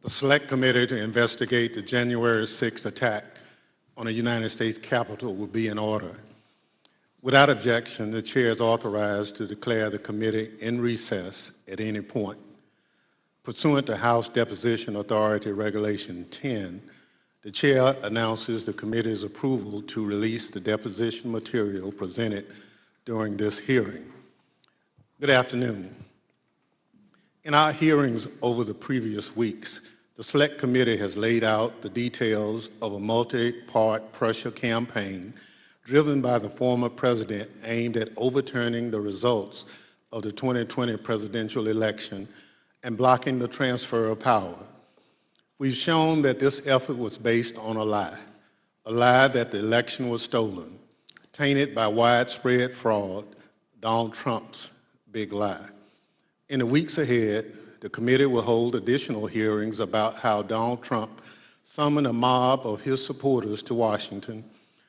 The Select Committee to investigate the January 6th attack on the United States Capitol will be in order. Without objection, the Chair is authorized to declare the committee in recess at any point. Pursuant to House Deposition Authority Regulation 10, the Chair announces the committee's approval to release the deposition material presented during this hearing. Good afternoon. In our hearings over the previous weeks, the Select Committee has laid out the details of a multi-part pressure campaign driven by the former president aimed at overturning the results of the 2020 presidential election and blocking the transfer of power. We've shown that this effort was based on a lie that the election was stolen, tainted by widespread fraud, Donald Trump's big lie. In the weeks ahead, the committee will hold additional hearings about how Donald Trump summoned a mob of his supporters to Washington,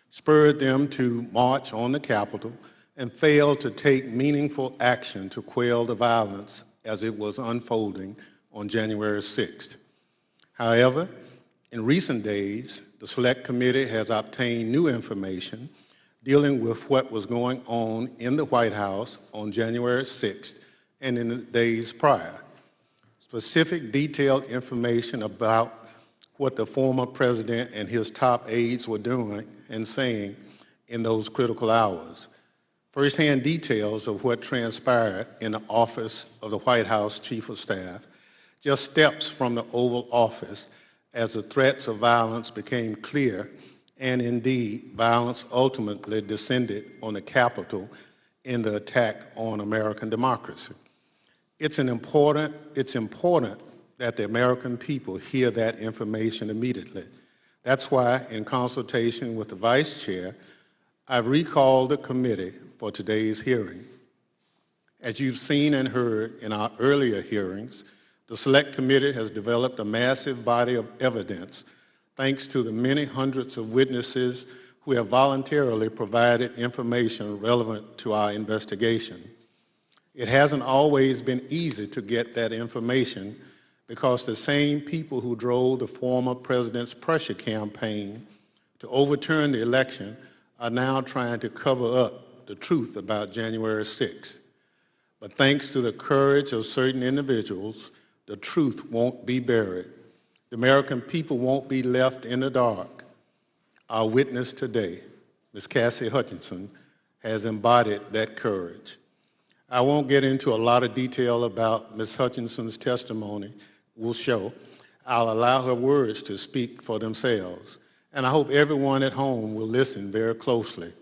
spurred them to march on the Capitol, and failed to take meaningful action to quell the violence as it was unfolding on January 6th. However, in recent days, the Select Committee has obtained new information dealing with what was going on in the White House on January 6th and in the days prior. Specific detailed information about what the former president and his top aides were doing and saying in those critical hours. First-hand details of what transpired in the office of the White House Chief of Staff, just steps from the Oval Office as the threats of violence became clear, and indeed, violence ultimately descended on the Capitol in the attack on American democracy. It's important that the American people hear that information immediately. That's why, in consultation with the Vice Chair, I've recalled the committee for today's hearing. As you've seen and heard in our earlier hearings, the Select Committee has developed a massive body of evidence thanks to the many hundreds of witnesses who have voluntarily provided information relevant to our investigation. It hasn't always been easy to get that information because the same people who drove the former president's pressure campaign to overturn the election are now trying to cover up the truth about January 6th. But thanks to the courage of certain individuals, the truth won't be buried. The American people won't be left in the dark. Our witness today, Ms. Cassidy Hutchinson, has embodied that courage. I won't get into a lot of detail about Ms. Hutchinson's testimony will show. I'll allow her words to speak for themselves, and I hope everyone at home will listen very closely.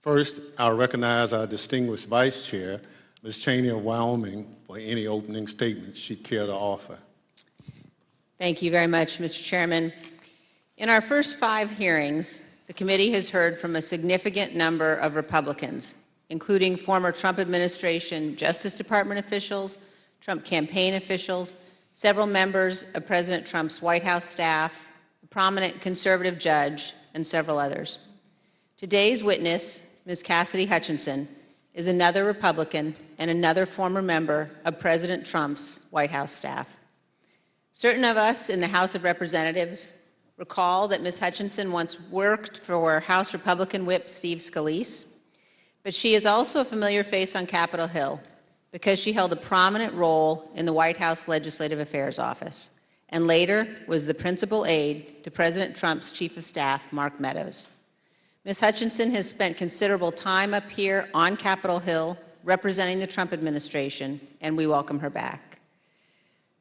First, I'll recognize our distinguished Vice Chair, Ms. Cheney of Wyoming, for any opening statements she'd care to offer. Thank you very much, Mr. Chairman. In our first 5 hearings, the committee has heard from a significant number of Republicans, including former Trump administration Justice Department officials, Trump campaign officials, several members of President Trump's White House staff, a prominent conservative judge, and several others. Today's witness, Ms. Cassidy Hutchinson, is another Republican and another former member of President Trump's White House staff. Certain of us in the House of Representatives recall that Ms. Hutchinson once worked for House Republican Whip Steve Scalise, but she is also a familiar face on Capitol Hill because she held a prominent role in the White House Legislative Affairs Office and later was the principal aide to President Trump's Chief of Staff, Mark Meadows. Ms. Hutchinson has spent considerable time up here on Capitol Hill representing the Trump administration, and we welcome her back.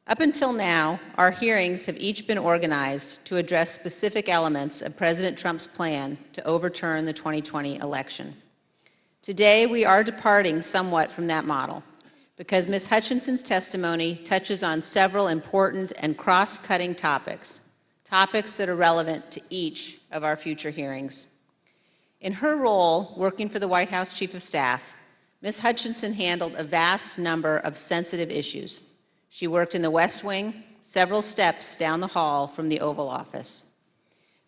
Up until now, our hearings have each been organized to address specific elements of President Trump's plan to overturn the 2020 election. Today, we are departing somewhat from that model because Ms. Hutchinson's testimony touches on several important and cross-cutting topics that are relevant to each of our future hearings. In her role working for the White House Chief of Staff, Ms. Hutchinson handled a vast number of sensitive issues. She worked in the West Wing, several steps down the hall from the Oval Office.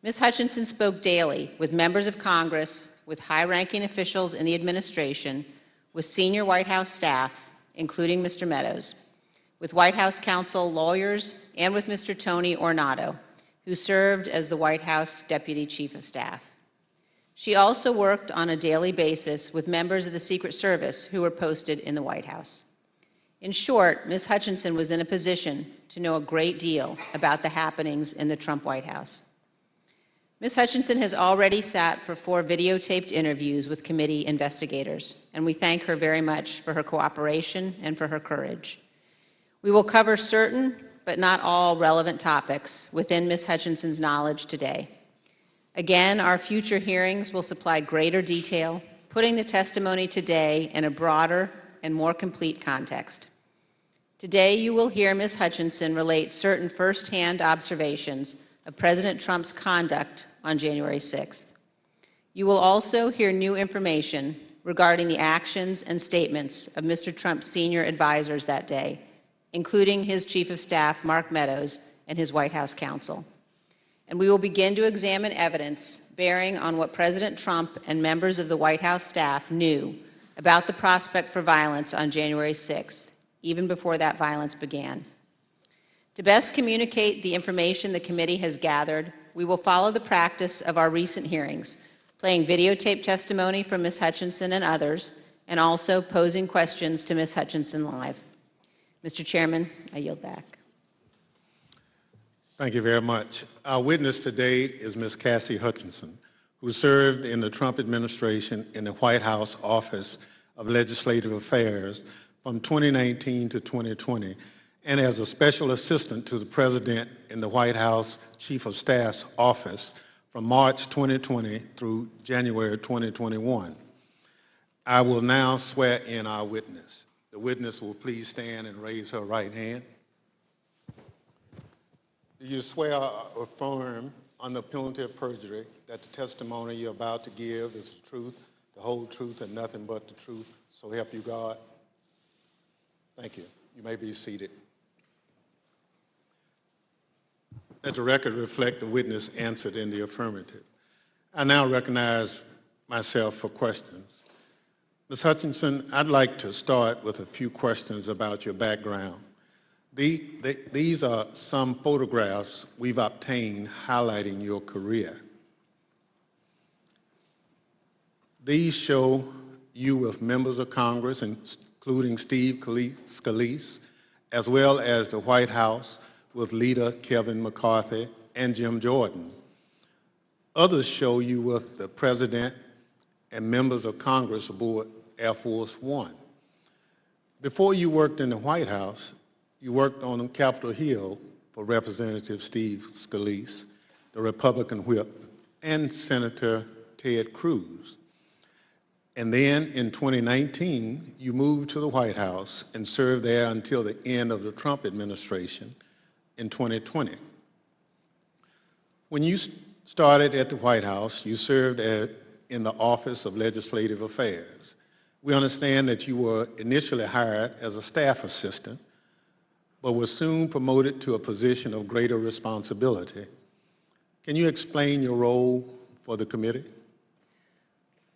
Ms. Hutchinson spoke daily with members of Congress, with high-ranking officials in the administration, with senior White House staff, including Mr. Meadows, with White House counsel, lawyers, and with Mr. Tony Ornato, who served as the White House Deputy Chief of Staff. She also worked on a daily basis with members of the Secret Service who were posted in the White House. In short, Ms. Hutchinson was in a position to know a great deal about the happenings in the Trump White House. Ms. Hutchinson has already sat for 4 videotaped interviews with committee investigators, and we thank her very much for her cooperation and for her courage. We will cover certain, but not all, relevant topics within Ms. Hutchinson's knowledge today. Again, our future hearings will supply greater detail, putting the testimony today in a broader and more complete context. Today, you will hear Ms. Hutchinson relate certain firsthand observations of President Trump's conduct on January 6th. You will also hear new information regarding the actions and statements of Mr. Trump's senior advisors that day, including his Chief of Staff, Mark Meadows, and his White House counsel. And we will begin to examine evidence bearing on what President Trump and members of the White House staff knew about the prospect for violence on January 6th, even before that violence began. To best communicate the information the committee has gathered, we will follow the practice of our recent hearings, playing videotape testimony from Ms. Hutchinson and others, and also posing questions to Ms. Hutchinson live. Mr. Chairman, I yield back. Thank you very much. Our witness today is Ms. Cassidy Hutchinson, who served in the Trump administration in the White House Office of Legislative Affairs from 2019 to 2020, and as a special assistant to the President in the White House Chief of Staff's office from March 2020 through January 2021. I will now swear in our witness. The witness will please stand and raise her right hand. Do you swear or affirm under penalty of perjury that the testimony you're about to give is the truth, the whole truth, and nothing but the truth, so help you God? Thank you. You may be seated. Let the record reflect the witness answered in the affirmative. I now recognize myself for questions. Ms. Hutchinson, I'd like to start with a few questions about your background. These are some photographs we've obtained highlighting your career. These show you with members of Congress, including Steve Scalise, as well as the White House with leader Kevin McCarthy and Jim Jordan. Others show you with the President and members of Congress aboard Air Force One. Before you worked in the White House, you worked on Capitol Hill for Representative Steve Scalise, the Republican whip, and Senator Ted Cruz. And then in 2019, you moved to the White House and served there until the end of the Trump administration in 2020. When you started at the White House, you served in the Office of Legislative Affairs. We understand that you were initially hired as a staff assistant, but were soon promoted to a position of greater responsibility. Can you explain your role for the committee?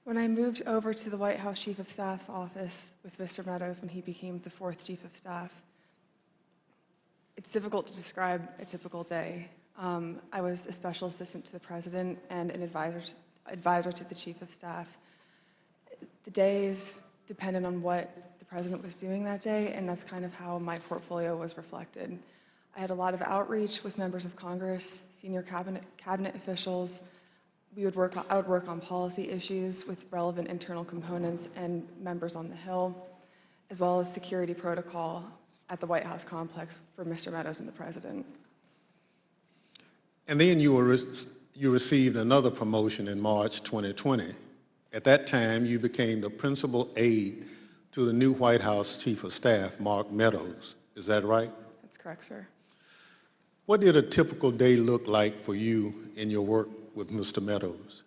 When I moved over to the White House Chief of Staff's office with Mr. Meadows when he became the 4th Chief of Staff, it's difficult to describe a typical day. I was a special assistant to the President and an advisor to the Chief of Staff. The days depended on what the President was doing that day, and that's kind of how my portfolio was reflected. I had a lot of outreach with members of Congress, senior cabinet officials. I would work on policy issues with relevant internal components and members on the Hill, as well as security protocol at the White House complex for Mr. Meadows and the President. And then you received another promotion in March 2020. At that time, you became the principal aide to the new White House Chief of Staff, Mark Meadows. Is that right? That's correct, sir. What did a typical day look like for you in your work with Mr. Meadows?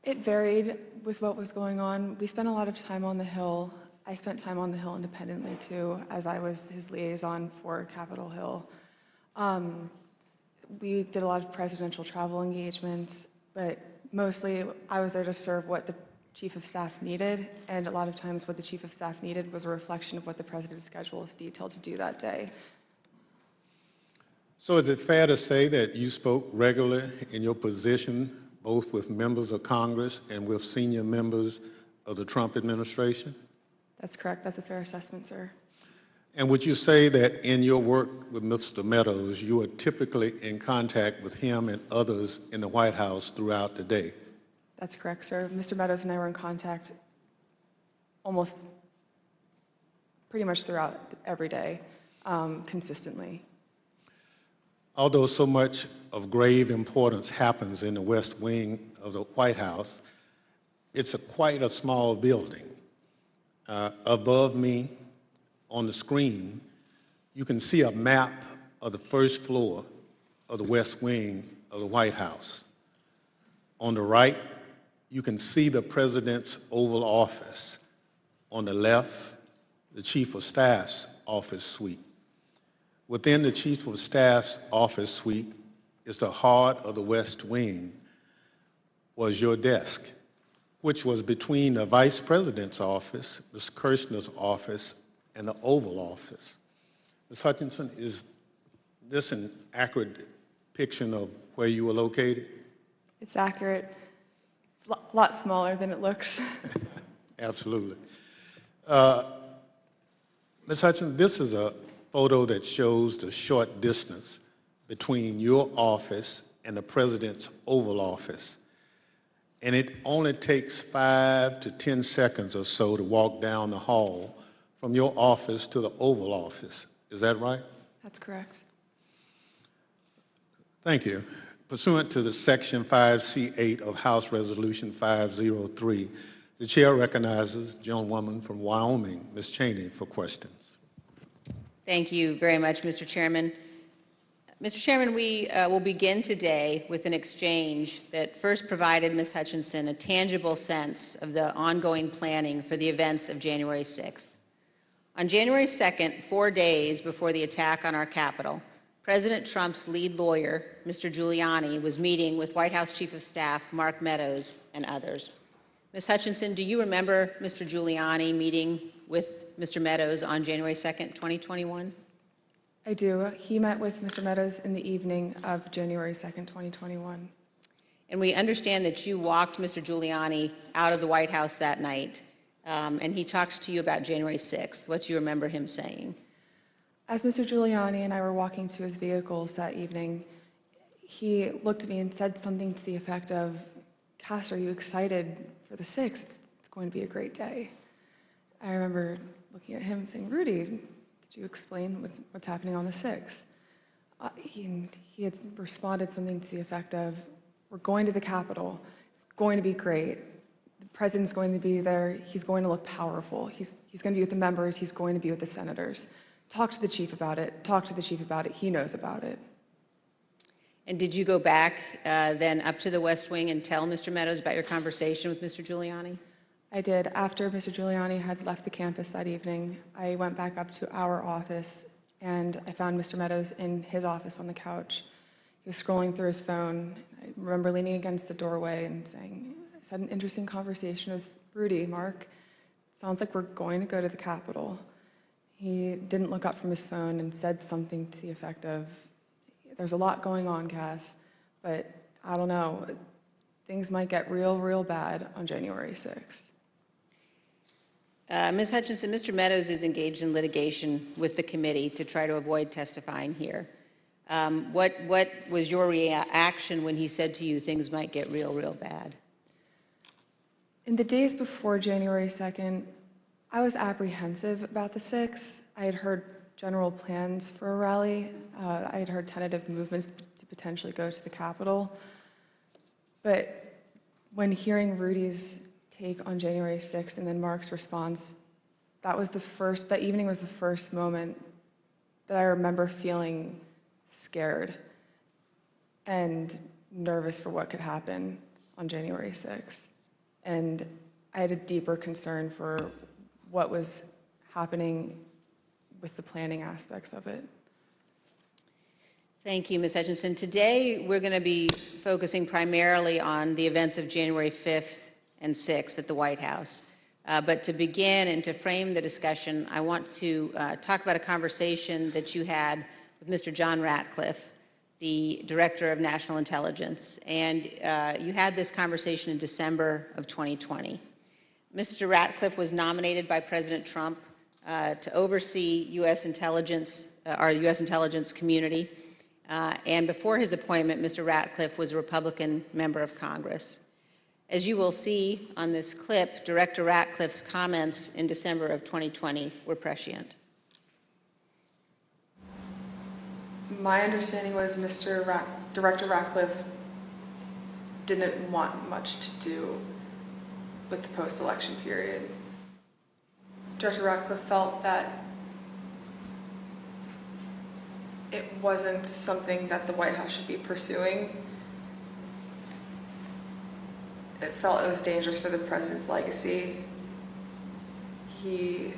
It varied with what was going on. We spent a lot of time on the Hill. I spent time on the Hill independently too, as I was his liaison for Capitol Hill. We did a lot of presidential travel engagements, but mostly I was there to serve what the chief of staff needed, and a lot of times what the chief of staff needed was a reflection of what the president's schedule is detailed to do that day. So is it fair to say that you spoke regularly in your position, both with members of Congress and with senior members of the Trump administration? That's correct. That's a fair assessment, sir. And would you say that in your work with Mr. Meadows, you are typically in contact with him and others in the White House throughout the day? That's correct, sir. Mr. Meadows and I were in contact almost pretty much throughout every day, consistently. Although so much of grave importance happens in the West Wing of the White House, it's quite a small building. Above me on the screen, you can see a map of the first floor of the West Wing of the White House. On the right, you can see the President's Oval Office. On the left, the Chief of Staff's office suite. Within the Chief of Staff's office suite is the heart of the West Wing, was your desk, which was between the Vice President's office, Ms. Kirshner's office, and the Oval Office. Ms. Hutchinson, is this an accurate depiction of where you were located? It's accurate. It's a lot smaller than it looks. Absolutely. Ms. Hutchinson, this is a photo that shows the short distance between your office and the President's Oval Office. And it only takes 5 to 10 seconds or so to walk down the hall from your office to the Oval Office. Is that right? That's correct. Thank you. Pursuant to the Section 5C8 of House Resolution 503, the chair recognizes the gentlewoman from Wyoming, Ms. Cheney, for questions. Thank you very much, Mr. Chairman. Mr. Chairman, we will begin today with an exchange that first provided Ms. Hutchinson a tangible sense of the ongoing planning for the events of January 6th. On January 2nd, 4 days before the attack on our Capitol, President Trump's lead lawyer, Mr. Giuliani, was meeting with White House Chief of Staff Mark Meadows and others. Ms. Hutchinson, do you remember Mr. Giuliani meeting with Mr. Meadows on January 2nd, 2021? I do. He met with Mr. Meadows in the evening of January 2nd, 2021. And we understand that you walked Mr. Giuliani out of the White House that night, and he talked to you about January 6th. What do you remember him saying? As Mr. Giuliani and I were walking to his vehicles that evening, he looked at me and said something to the effect of, "Cass, are you excited for the 6th? It's going to be a great day." I remember looking at him and saying, "Rudy, could you explain what's happening on the 6th? He had responded something to the effect of, "We're going to the Capitol. It's going to be great. The president's going to be there. He's going to look powerful. He's going to be with the members. He's going to be with the senators. Talk to the chief about it. Talk to the chief about it. He knows about it." And did you go back then up to the West Wing and tell Mr. Meadows about your conversation with Mr. Giuliani? I did. After Mr. Giuliani had left the campus that evening, I went back up to our office and I found Mr. Meadows in his office on the couch. He was scrolling through his phone. I remember leaning against the doorway and saying, "I had an interesting conversation with Rudy, Mark. Sounds like we're going to go to the Capitol." He didn't look up from his phone and said something to the effect of, "There's a lot going on, Cass, but I don't know. Things might get real, real bad on January 6th. Ms. Hutchinson, Mr. Meadows is engaged in litigation with the committee to try to avoid testifying here. What was your reaction when he said to you things might get real, real bad? In the days before January 2nd, I was apprehensive about the 6th. I had heard general plans for a rally. I had heard tentative movements to potentially go to the Capitol. But when hearing Rudy's take on January 6th and then Mark's response, that evening was the first moment that I remember feeling scared and nervous for what could happen on January 6th. And I had a deeper concern for what was happening with the planning aspects of it. Thank you, Ms. Hutchinson. Today, we're going to be focusing primarily on the events of January 5th and 6th at the White House. But to begin and to frame the discussion, I want to talk about a conversation that you had with Mr. John Ratcliffe, the Director of National Intelligence, and you had this conversation in December of 2020. Mr. Ratcliffe was nominated by President Trump to oversee U.S. intelligence, our U.S. intelligence community, and before his appointment, Mr. Ratcliffe was a Republican member of Congress. As you will see on this clip, Director Ratcliffe's comments in December of 2020 were prescient. My understanding was Director Ratcliffe didn't want much to do with the post-election period. Director Ratcliffe felt that it wasn't something that the White House should be pursuing. It felt it was dangerous for the president's legacy. He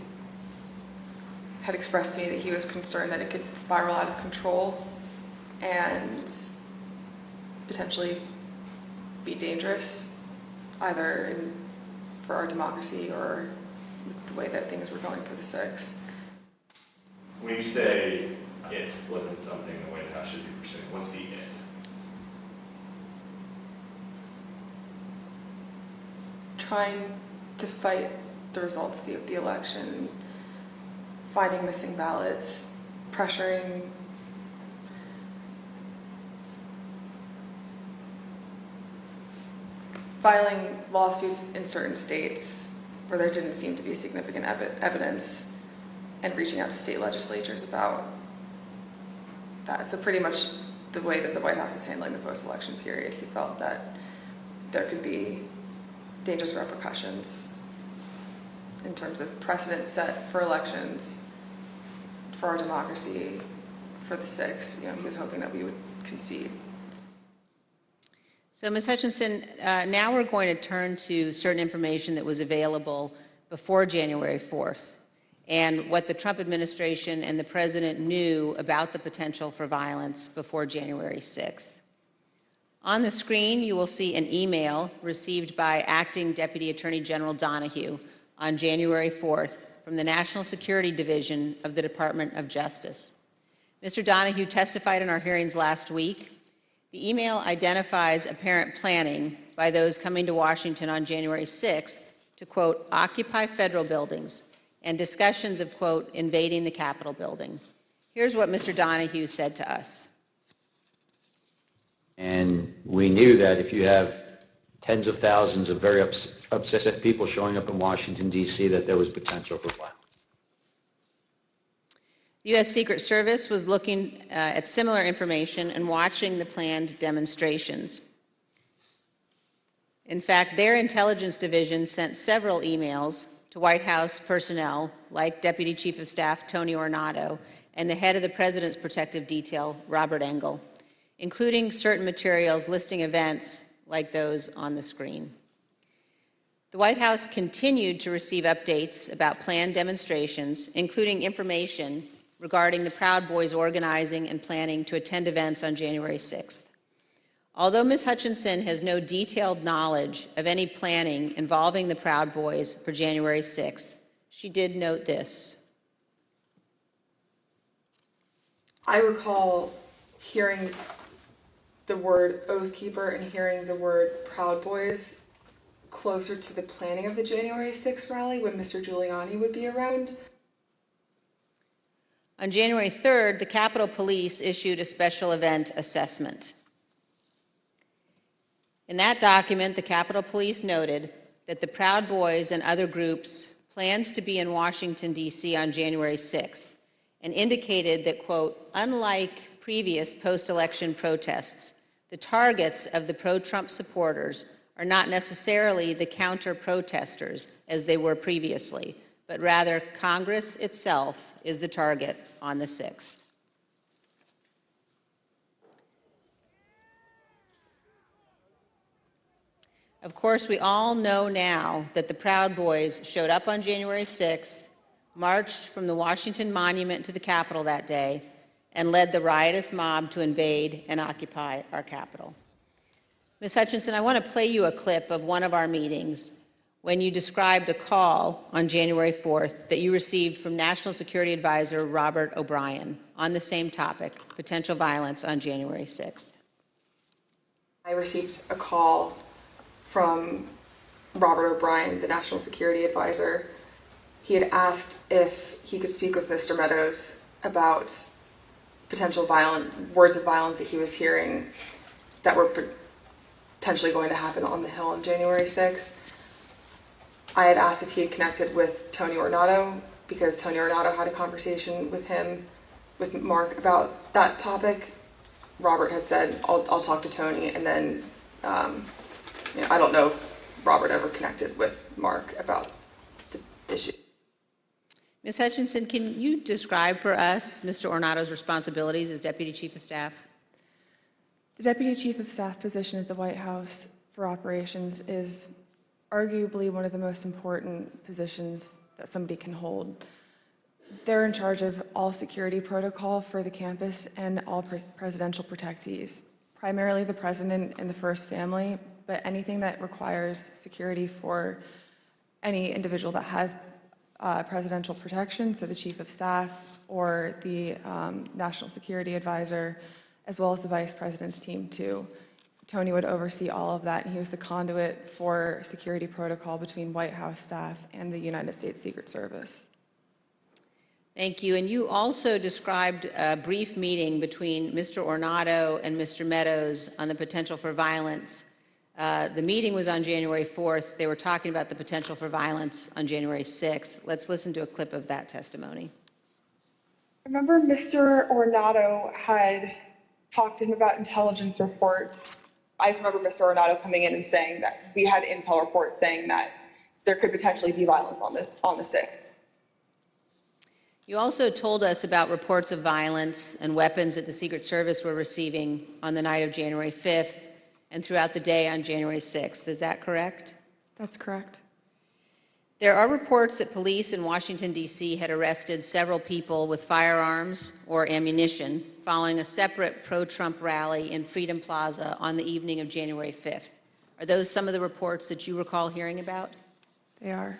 had expressed to me that he was concerned that it could spiral out of control and potentially be dangerous, either for our democracy or the way that things were going for the 6th. When you say it wasn't something the White House should be pursuing, what's the it? Trying to fight the results of the election, finding missing ballots, pressuring filing lawsuits in certain states where there didn't seem to be significant evidence, and reaching out to state legislatures about that. So pretty much the way that the White House is handling the post-election period, he felt that there could be dangerous repercussions in terms of precedent set for elections, for our democracy, for the 6th. He was hoping that we would concede. So, Ms. Hutchinson, now we're going to turn to certain information that was available before January 4th and what the Trump administration and the president knew about the potential for violence before January 6th. On the screen, you will see an email received by Acting Deputy Attorney General Donahue on January 4th from the National Security Division of the Department of Justice. Mr. Donahue testified in our hearings last week. The email identifies apparent planning by those coming to Washington on January 6th to, quote, occupy federal buildings, and discussions of, quote, invading the Capitol building. Here's what Mr. Donahue said to us. And we knew that if you have tens of thousands of very upset people showing up in Washington, D.C., that there was potential for violence. The U.S. Secret Service was looking at similar information and watching the planned demonstrations. In fact, their intelligence division sent several emails to White House personnel like Deputy Chief of Staff Tony Ornato and the head of the President's Protective Detail, Robert Engel, including certain materials listing events like those on the screen. The White House continued to receive updates about planned demonstrations, including information regarding the Proud Boys organizing and planning to attend events on January 6th. Although Ms. Hutchinson has no detailed knowledge of any planning involving the Proud Boys for January 6th, she did note this. I recall hearing the word Oath Keeper and hearing the word Proud Boys closer to the planning of the January 6th rally when Mr. Giuliani would be around. On January 3rd, the Capitol Police issued a special event assessment. In that document, the Capitol Police noted that the Proud Boys and other groups planned to be in Washington, D.C. on January 6th and indicated that, quote, unlike previous post-election protests, the targets of the pro-Trump supporters are not necessarily the counter-protesters as they were previously, but rather Congress itself is the target on the 6th. Of course, we all know now that the Proud Boys showed up on January 6th, marched from the Washington Monument to the Capitol that day, and led the riotous mob to invade and occupy our Capitol. Ms. Hutchinson, I want to play you a clip of one of our meetings when you described a call on January 4th that you received from National Security Advisor Robert O'Brien on the same topic, potential violence on January 6th. I received a call from Robert O'Brien, the National Security Advisor. He had asked if he could speak with Mr. Meadows about potential words of violence that he was hearing that were potentially going to happen on the Hill on January 6th. I had asked if he had connected with Tony Ornato because Tony Ornato had a conversation with Mark about that topic. Robert had said, I'll talk to Tony, and then I don't know if Robert ever connected with Mark about the issue. Ms. Hutchinson, can you describe for us Mr. Ornato's responsibilities as Deputy Chief of Staff? The Deputy Chief of Staff position at the White House for operations is arguably one of the most important positions that somebody can hold. They're in charge of all security protocol for the campus and all presidential protectees, primarily the president and the first family, but anything that requires security for any individual that has presidential protection, so the Chief of Staff or the National Security Advisor, as well as the Vice President's team too. Tony would oversee all of that, and he was the conduit for security protocol between White House staff and the United States Secret Service. Thank you. And you also described a brief meeting between Mr. Ornato and Mr. Meadows on the potential for violence. The meeting was on January 4th. They were talking about the potential for violence on January 6th. Let's listen to a clip of that testimony. I remember Mr. Ornato had talked to him about intelligence reports. I just remember Mr. Ornato coming in and saying that we had intel reports saying that there could potentially be violence on the 6th. You also told us about reports of violence and weapons that the Secret Service were receiving on the night of January 5th and throughout the day on January 6th. Is that correct? That's correct. There are reports that police in Washington, D.C. had arrested several people with firearms or ammunition following a separate pro-Trump rally in Freedom Plaza on the evening of January 5th. Are those some of the reports that you recall hearing about? They are.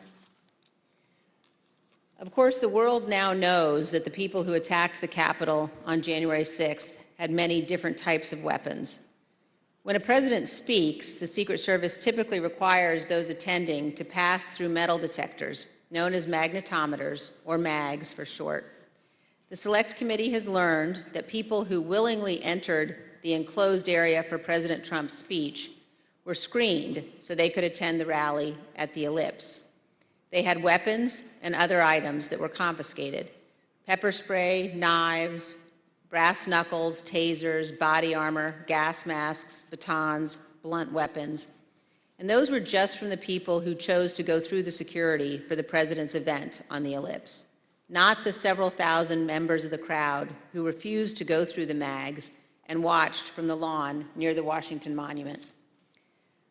Of course, the world now knows that the people who attacked the Capitol on January 6th had many different types of weapons. When a president speaks, the Secret Service typically requires those attending to pass through metal detectors, known as magnetometers, or MAGs for short. The Select Committee has learned that people who willingly entered the enclosed area for President Trump's speech were screened so they could attend the rally at the Ellipse. They had weapons and other items that were confiscated: pepper spray, knives, brass knuckles, tasers, body armor, gas masks, batons, blunt weapons. And those were just from the people who chose to go through the security for the president's event on the Ellipse, not the several thousand members of the crowd who refused to go through the MAGs and watched from the lawn near the Washington Monument.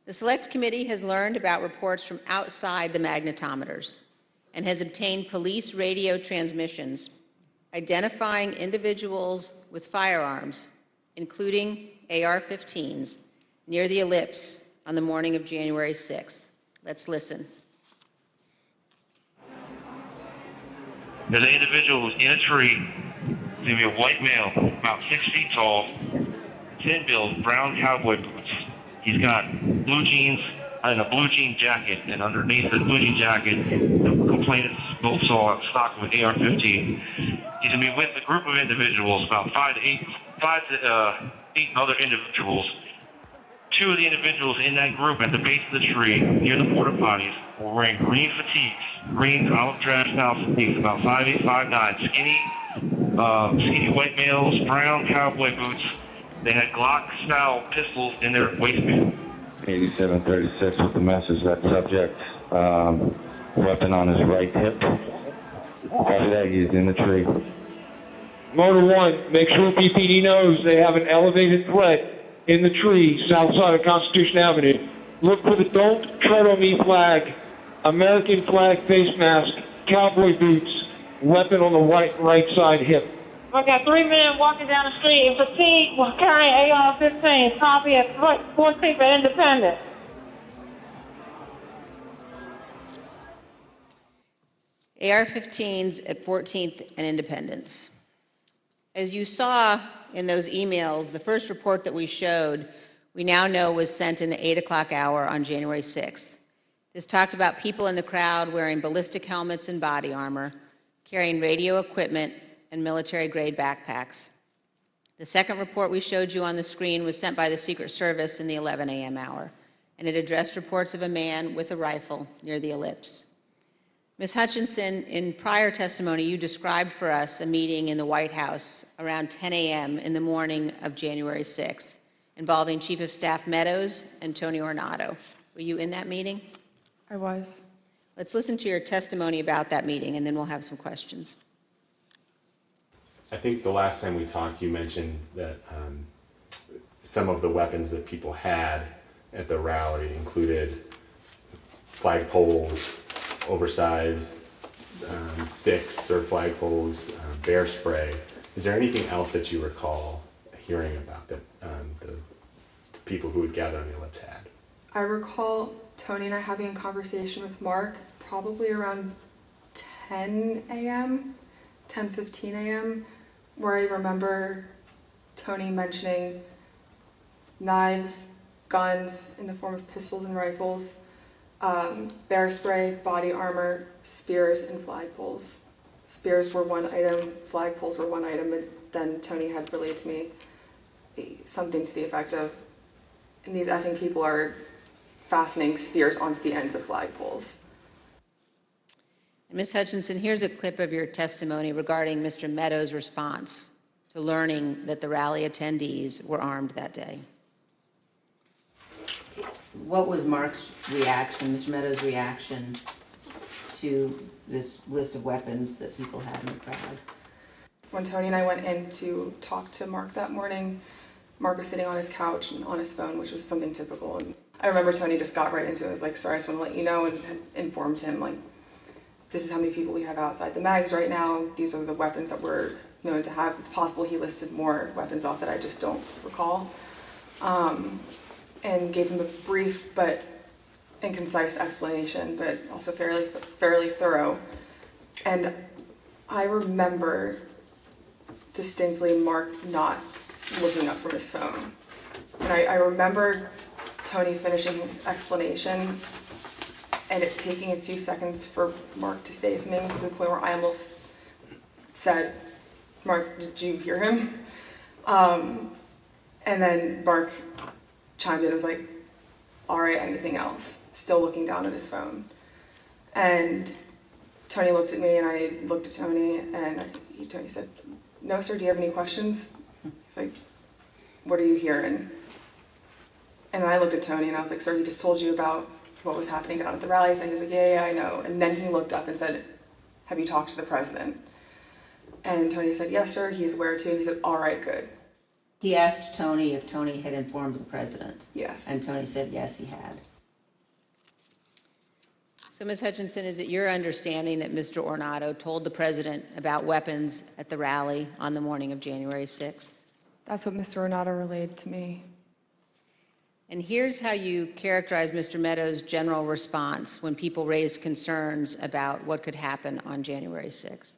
The Select Committee has learned about reports from outside the magnetometers and has obtained police radio transmissions identifying individuals with firearms, including AR-15s, near the Ellipse on the morning of January 6th. Let's listen. There's an individual who's in a tree. He's going to be a white male, about 6 feet tall, thin build, brown cowboy boots. He's got blue jeans and a blue jean jacket, and underneath the blue jean jacket, the complainant's both saw stock with AR-15. He's going to be with a group of individuals, about five to eight other individuals. 2 of the individuals in that group at the base of the tree, near the porta potties, were wearing green fatigues, green olive drab style fatigues, about 5'8", 5'9", skinny white males, brown cowboy boots. They had Glock-style pistols in their waistband. 8736 with the message that subject, weapon on his right hip. After that, he's in the tree. Motor 1, make sure PPD knows they have an elevated threat in the tree south side of Constitution Avenue. Look for the Don't Tread on Me flag, American flag face mask, cowboy boots, weapon on the right side hip. I got 3 men walking down the street in fatigue while carrying AR-15, copy at 14th and Independence. AR-15s at 14th and Independence. As you saw in those emails, the first report that we showed, we now know was sent in the 8 o'clock hour on January 6th. This talked about people in the crowd wearing ballistic helmets and body armor, carrying radio equipment and military-grade backpacks. The second report we showed you on the screen was sent by the Secret Service in the 11 a.m. hour, and it addressed reports of a man with a rifle near the ellipse. Ms. Hutchinson, in prior testimony, you described for us a meeting in the White House around 10 a.m. in the morning of January 6th, involving Chief of Staff Meadows and Tony Ornato. Were you in that meeting? I was. Let's listen to your testimony about that meeting, and then we'll have some questions. I think the last time we talked, you mentioned that some of the weapons that people had at the rally included flagpoles, oversized sticks or flagpoles, bear spray. Is there anything else that you recall hearing about that the people who would gather on the ellipse had? I recall Tony and I having a conversation with Mark probably around 10 a.m., 10:15 a.m., where I remember Tony mentioning knives, guns in the form of pistols and rifles, bear spray, body armor, spears, and flagpoles. Spears were one item, flagpoles were one item, and then Tony had relayed to me something to the effect of, and these effing people are fastening spears onto the ends of flagpoles. Ms. Hutchinson, here's a clip of your testimony regarding Mr. Meadows' response to learning that the rally attendees were armed that day. What was Mark's reaction, Mr. Meadows' reaction to this list of weapons that people had in the crowd? When Tony and I went in to talk to Mark that morning, Mark was sitting on his couch and on his phone, which was something typical. And I remember Tony just got right into it. I was like, sorry, I just want to let you know, and had informed him, like, this is how many people we have outside the mags right now. These are the weapons that we're known to have. It's possible he listed more weapons off that I just don't recall. And gave him a brief but and concise explanation, but also fairly thorough. And I remember distinctly Mark not looking up from his phone. And I remember Tony finishing his explanation and it taking a few seconds for Mark to say something, to the point where I almost said, Mark, did you hear him? And then Mark chimed in and was like, all right, anything else? Still looking down at his phone. And Tony looked at me and I looked at Tony, and Tony said, no, sir, do you have any questions? He's like, what are you hearing? And I looked at Tony and I was like, sir, he just told you about what was happening down at the rally. So he was like, yeah, I know. And then he looked up and said, have you talked to the president? And Tony said, yes, sir, he's aware too. And he said, all right, good. He asked Tony if Tony had informed the president. Yes. And Tony said, yes, he had. So, Ms. Hutchinson, is it your understanding that Mr. Ornato told the president about weapons at the rally on the morning of January 6th? That's what Mr. Ornato relayed to me. And here's how you characterize Mr. Meadows' general response when people raised concerns about what could happen on January 6th.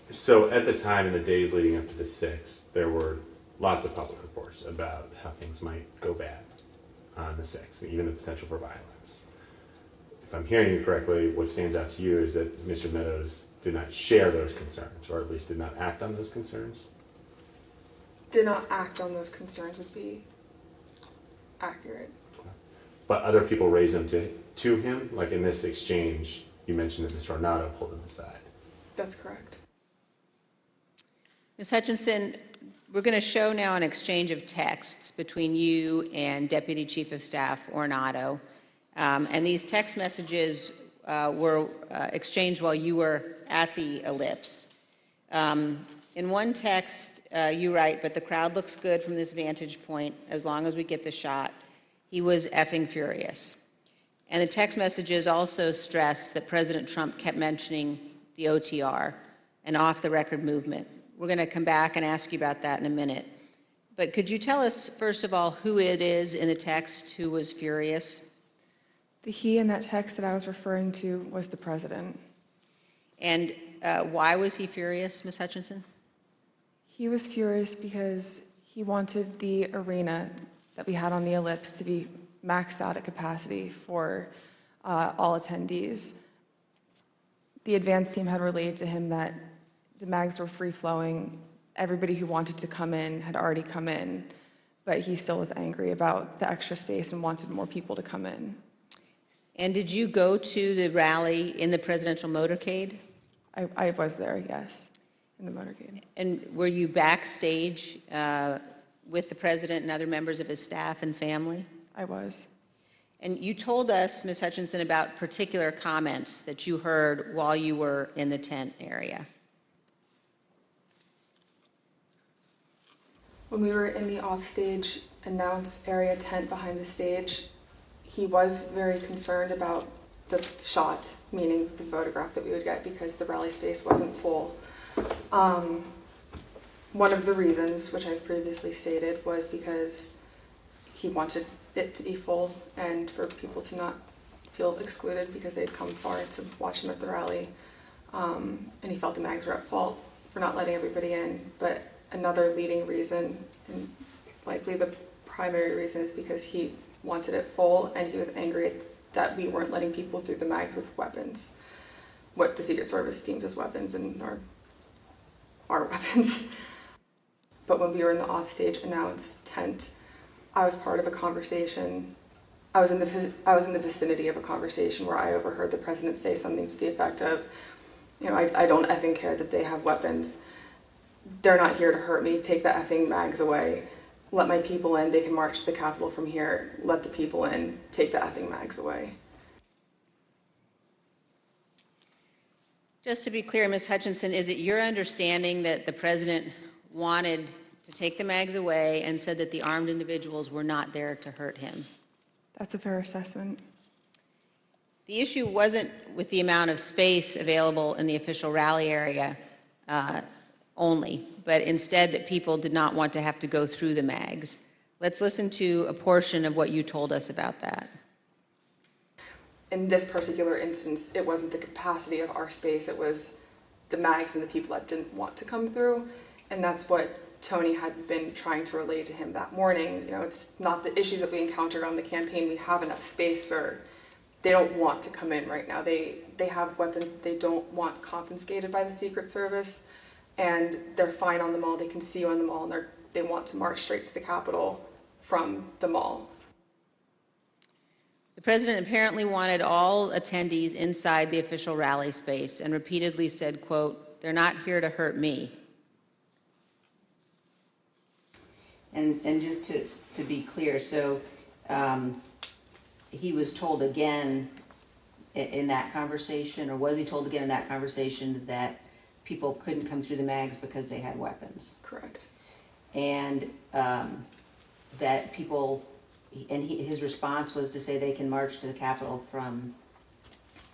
So at the time, in the days leading up to the 6th, there were lots of public reports about how things might go bad on the 6th, and even the potential for violence. If I'm hearing you correctly, what stands out to you is that Mr. Meadows did not share those concerns, or at least did not act on those concerns? Did not act on those concerns would be accurate. But other people raised them to him? Like in this exchange, you mentioned that Mr. Ornato pulled him aside. That's correct. Ms. Hutchinson, we're going to show now an exchange of texts between you and Deputy Chief of Staff Ornato. And these text messages were exchanged while you were at the ellipse. In one text, you write, but the crowd looks good from this vantage point as long as we get the shot. He was effing furious. And the text messages also stress that President Trump kept mentioning the OTR, an off-the-record movement. We're going to come back and ask you about that in a minute. But could you tell us, first of all, who it is in the text who was furious? The he in that text that I was referring to was the president. And why was he furious, Ms. Hutchinson? He was furious because he wanted the arena that we had on the ellipse to be maxed out at capacity for all attendees. The advance team had relayed to him that the mags were free-flowing. Everybody who wanted to come in had already come in, but he still was angry about the extra space and wanted more people to come in. And did you go to the rally in the presidential motorcade? I was there, yes, in the motorcade. And were you backstage with the president and other members of his staff and family? I was. And you told us, Ms. Hutchinson, about particular comments that you heard while you were in the tent area. When we were in the offstage announce area tent behind the stage, he was very concerned about the shot, meaning the photograph that we would get, because the rally space wasn't full. One of the reasons, which I've previously stated, was because he wanted it to be full and for people to not feel excluded because they'd come far to watch him at the rally. And he felt the mags were at fault for not letting everybody in. But another leading reason, and likely the primary reason, is because he wanted it full and he was angry that we weren't letting people through the mags with weapons, what the Secret Service deems as weapons and our weapons. But when we were in the offstage announce tent, I was part of a conversation. I was in the vicinity of a conversation where I overheard the president say something to the effect of, you know, I don't effing care that they have weapons. They're not here to hurt me. Take the effing mags away. Let my people in. They can march to the Capitol from here. Let the people in. Take the effing mags away. Just to be clear, Ms. Hutchinson, is it your understanding that the president wanted to take the mags away and said that the armed individuals were not there to hurt him? That's a fair assessment. The issue wasn't with the amount of space available in the official rally area only, but instead that people did not want to have to go through the mags. Let's listen to a portion of what you told us about that. In this particular instance, it wasn't the capacity of our space, it was the mags and the people that didn't want to come through. And that's what Tony had been trying to relay to him that morning. You know, it's not the issues that we encountered on the campaign. We have enough space, or they don't want to come in right now. They have weapons that they don't want confiscated by the Secret Service, and they're fine on the mall. They can see you on the mall, and they want to march straight to the Capitol from the mall. The president apparently wanted all attendees inside the official rally space and repeatedly said, quote, "They're not here to hurt me." And just to be clear, so he was told again in that conversation, or was he told again in that conversation, that people couldn't come through the mags because they had weapons? Correct. And that people, and his response was to say they can march to the Capitol from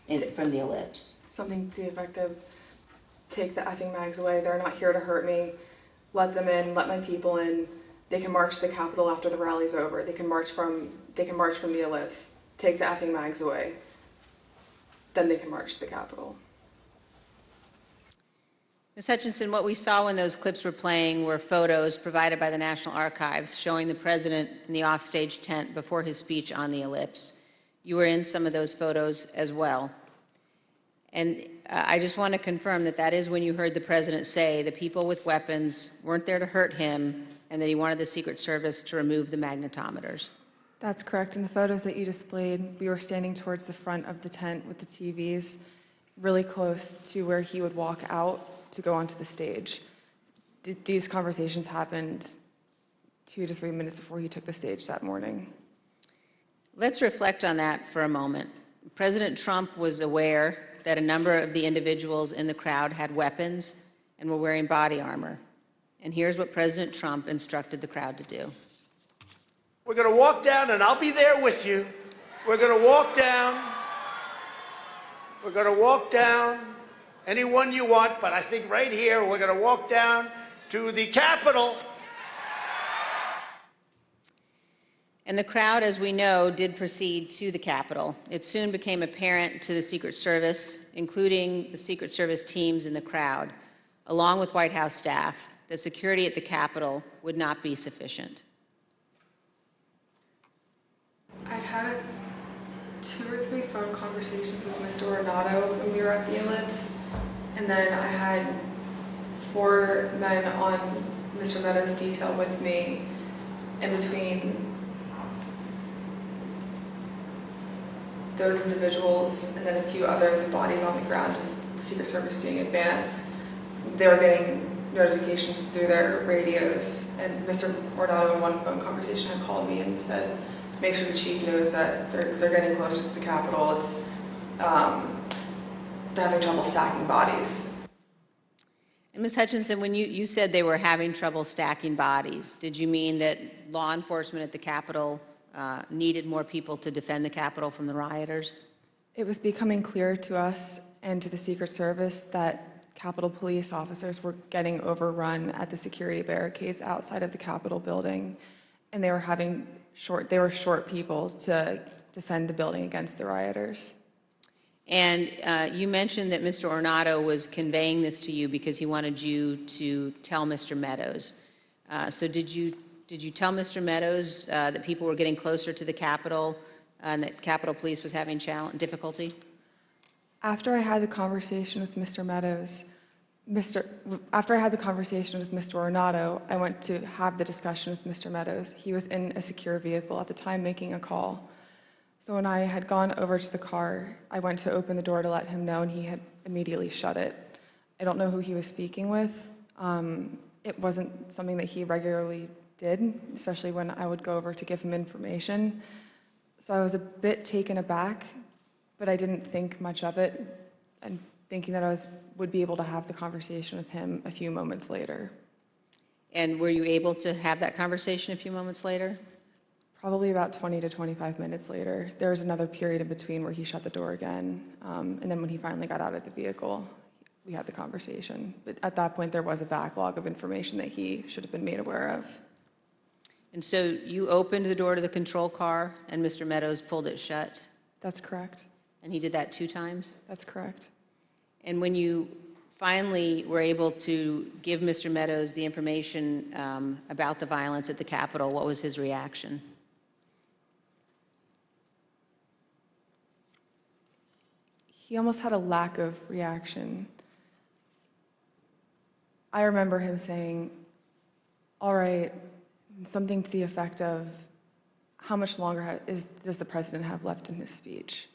the ellipse. Something to the effect of, take the effing mags away. They're not here to hurt me. Let them in. Let my people in. They can march to the Capitol after the rally's over. They can march from the ellipse. Take the effing mags away. Then they can march to the Capitol. Ms. Hutchinson, what we saw when those clips were playing were photos provided by the National Archives showing the president in the offstage tent before his speech on the ellipse. You were in some of those photos as well. And I just want to confirm that that is when you heard the president say the people with weapons weren't there to hurt him, and that he wanted the Secret Service to remove the magnetometers. That's correct. In the photos that you displayed, we were standing towards the front of the tent with the TVs, really close to where he would walk out to go onto the stage. These conversations happened 2 to 3 minutes before he took the stage that morning. Let's reflect on that for a moment. President Trump was aware that a number of the individuals in the crowd had weapons and were wearing body armor. And here's what President Trump instructed the crowd to do. We're going to walk down, and I'll be there with you. We're going to walk down. We're going to walk down anyone you want, but I think right here we're going to walk down to the Capitol. And the crowd, as we know, did proceed to the Capitol. It soon became apparent to the Secret Service, including the Secret Service teams in the crowd, along with White House staff, that security at the Capitol would not be sufficient. I'd had 2 or 3 phone conversations with Mr. Ornato when we were at the Ellipse, and then I had 4 men on Mr. Meadows' detail with me in between those individuals and then a few other bodies on the ground, just the Secret Service doing advance. They were getting notifications through their radios, and Mr. Ornato in one phone conversation had called me and said, make sure the chief knows that they're getting close to the Capitol. It's they're having trouble stacking bodies. And Ms. Hutchinson, when you said they were having trouble stacking bodies, did you mean that law enforcement at the Capitol needed more people to defend the Capitol from the rioters? It was becoming clear to us and to the Secret Service that Capitol Police officers were getting overrun at the security barricades outside of the Capitol building, and they were short people to defend the building against the rioters. And you mentioned that Mr. Ornato was conveying this to you because he wanted you to tell Mr. Meadows. So did you tell Mr. Meadows that people were getting closer to the Capitol and that Capitol Police was having difficulty? After I had the conversation with Mr. Meadows, after I had the conversation with Mr. Ornato, I went to have the discussion with Mr. Meadows. He was in a secure vehicle at the time making a call. So when I had gone over to the car, I went to open the door to let him know, and he had immediately shut it. I don't know who he was speaking with. It wasn't something that he regularly did, especially when I would go over to give him information. So I was a bit taken aback, but I didn't think much of it, and thinking that I would be able to have the conversation with him a few moments later. And were you able to have that conversation a few moments later? Probably about 20 to 25 minutes later. There was another period in between where he shut the door again, and then when he finally got out of the vehicle, we had the conversation. But at that point, there was a backlog of information that he should have been made aware of. And so you opened the door to the control car, and Mr. Meadows pulled it shut? That's correct. And he did that 2 times? That's correct. And when you finally were able to give Mr. Meadows the information about the violence at the Capitol, what was his reaction? He almost had a lack of reaction. I remember him saying, all right, something to the effect of, how much longer does the president have left in his speech?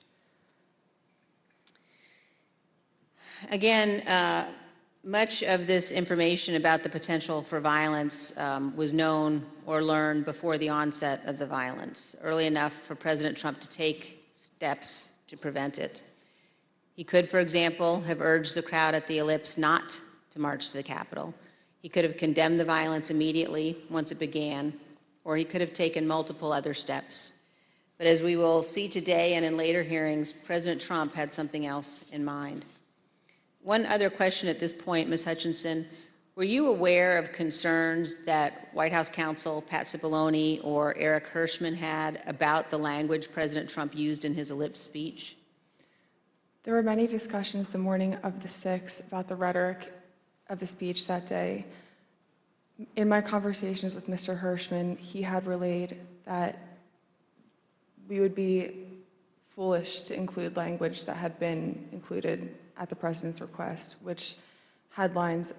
Again, much of this information about the potential for violence was known or learned before the onset of the violence, early enough for President Trump to take steps to prevent it. He could, for example, have urged the crowd at the Ellipse not to march to the Capitol. He could have condemned the violence immediately once it began, or he could have taken multiple other steps. But as we will see today and in later hearings, President Trump had something else in mind. One other question at this point, Ms. Hutchinson, were you aware of concerns that White House counsel Pat Cipollone or Eric Hirschman had about the language President Trump used in his Ellipse speech? There were many discussions the morning of the 6th about the rhetoric of the speech that day. In my conversations with Mr. Hirschman, he had relayed that we would be foolish to include language that had been included at the president's request, which had lines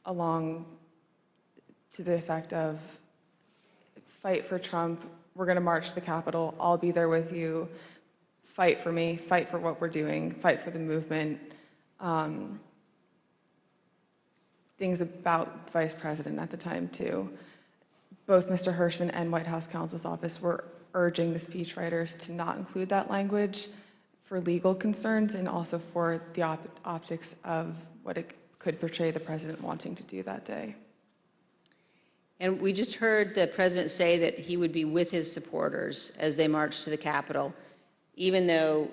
along to the effect of, fight for Trump, we're going to march to the Capitol, I'll be there with you, fight for me, fight for what we're doing, fight for the movement. Things about the vice president at the time, too. Both Mr. Hirschman and White House counsel's office were urging the speechwriters to not include that language for legal concerns and also for the optics of what it could portray the president wanting to do that day. And we just heard the president say that he would be with his supporters as they marched to the Capitol. Even though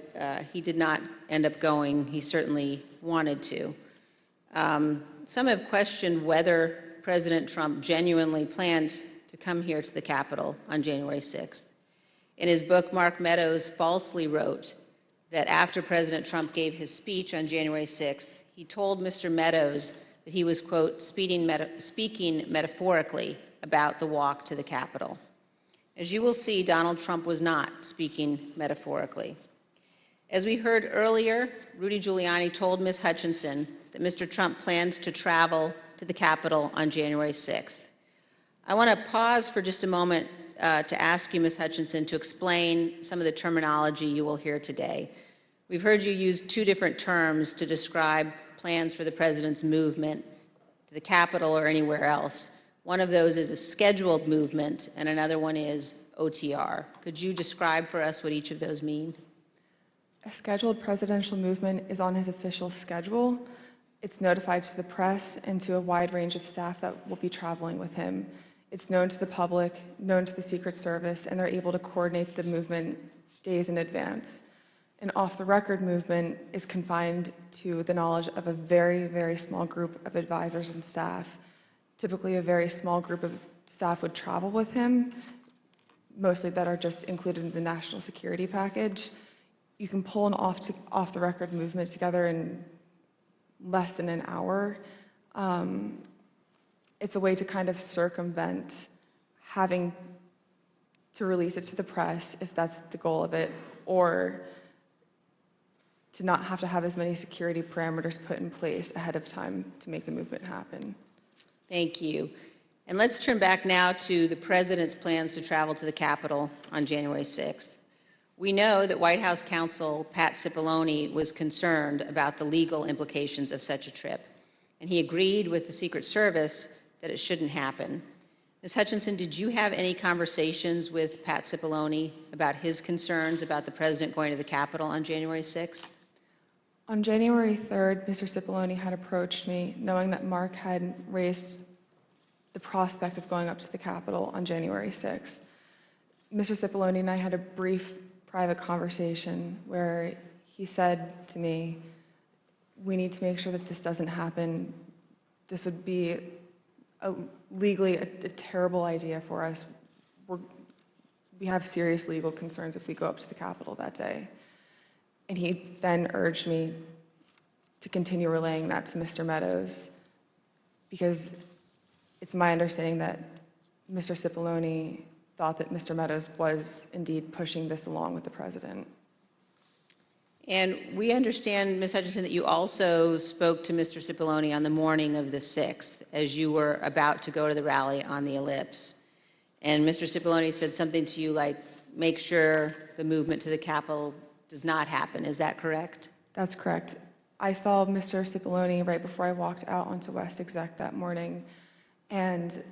he did not end up going, he certainly wanted to. Some have questioned whether President Trump genuinely planned to come here to the Capitol on January 6th. In his book, Meadows falsely wrote that after President Trump gave his speech on January 6th, he told Mr. Meadows that he was, quote, speaking metaphorically about the walk to the Capitol. As you will see, Donald Trump was not speaking metaphorically. As we heard earlier, Rudy Giuliani told Ms. Hutchinson that Mr. Trump planned to travel to the Capitol on January 6th. I want to pause for just a moment to ask you, Ms. Hutchinson, to explain some of the terminology you will hear today. We've heard you use two different terms to describe plans for the president's movement to the Capitol or anywhere else. One of those is a scheduled movement, and another one is OTR. Could you describe for us what each of those mean? A scheduled presidential movement is on his official schedule. It's notified to the press and to a wide range of staff that will be traveling with him. It's known to the public, known to the Secret Service, and they're able to coordinate the movement days in advance. An off-the-record movement is confined to the knowledge of a very, very small group of advisors and staff. Typically, a very small group of staff would travel with him, mostly that are just included in the national security package. You can pull an off-the-record movement together in less than an hour. It's a way to kind of circumvent having to release it to the press, if that's the goal of it, or to not have to have as many security parameters put in place ahead of time to make the movement happen. Thank you. And let's turn back now to the president's plans to travel to the Capitol on January 6th. We know that White House counsel Pat Cipollone was concerned about the legal implications of such a trip, and he agreed with the Secret Service that it shouldn't happen. Ms. Hutchinson, did you have any conversations with Pat Cipollone about his concerns about the president going to the Capitol on January 6th? On January 3rd, Mr. Cipollone had approached me, knowing that Mark had raised the prospect of going up to the Capitol on January 6th. Mr. Cipollone and I had a brief private conversation where he said to me, we need to make sure that this doesn't happen. This would be legally a terrible idea for us. We have serious legal concerns if we go up to the Capitol that day. And he then urged me to continue relaying that to Mr. Meadows, because it's my understanding that Mr. Cipollone thought that Mr. Meadows was indeed pushing this along with the president. And we understand, Ms. Hutchinson, that you also spoke to Mr. Cipollone on the morning of the 6th as you were about to go to the rally on the Ellipse. And Mr. Cipollone said something to you like, make sure the movement to the Capitol does not happen. Is that correct? That's correct. I saw Mr. Cipollone right before I walked out onto West Exec that morning, and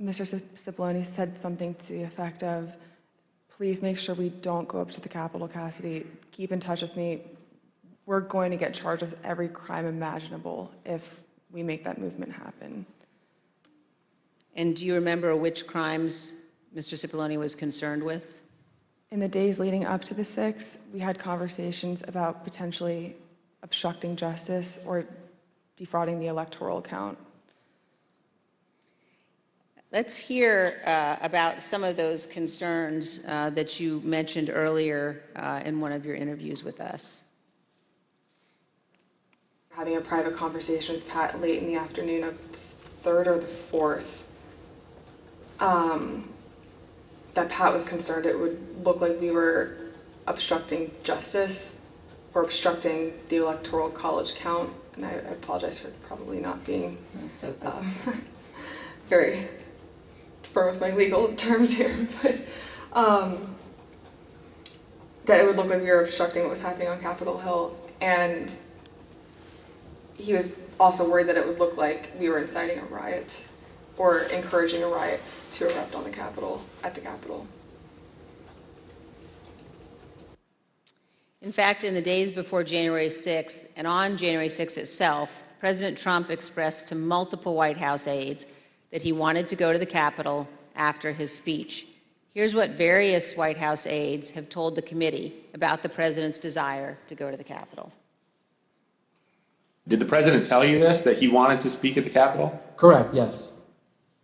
Mr. Cipollone said something to the effect of, please make sure we don't go up to the Capitol, Cassidy. Keep in touch with me. We're going to get charged with every crime imaginable if we make that movement happen. And do you remember which crimes Mr. Cipollone was concerned with? In the days leading up to the 6th, we had conversations about potentially obstructing justice or defrauding the electoral count. Let's hear about some of those concerns that you mentioned earlier in one of your interviews with us. Having a private conversation with Pat late in the afternoon of the 3rd or the 4th, that Pat was concerned it would look like we were obstructing justice or obstructing the electoral college count. And I apologize for probably not being very firm with my legal terms here, but that it would look like we were obstructing what was happening on Capitol Hill. And he was also worried that it would look like we were inciting a riot or encouraging a riot to erupt on the Capitol, at the Capitol. In fact, in the days before January 6th and on January 6th itself, President Trump expressed to multiple White House aides that he wanted to go to the Capitol after his speech. Here's what various White House aides have told the committee about the president's desire to go to the Capitol. Did the president tell you this, that he wanted to speak at the Capitol? Correct, yes.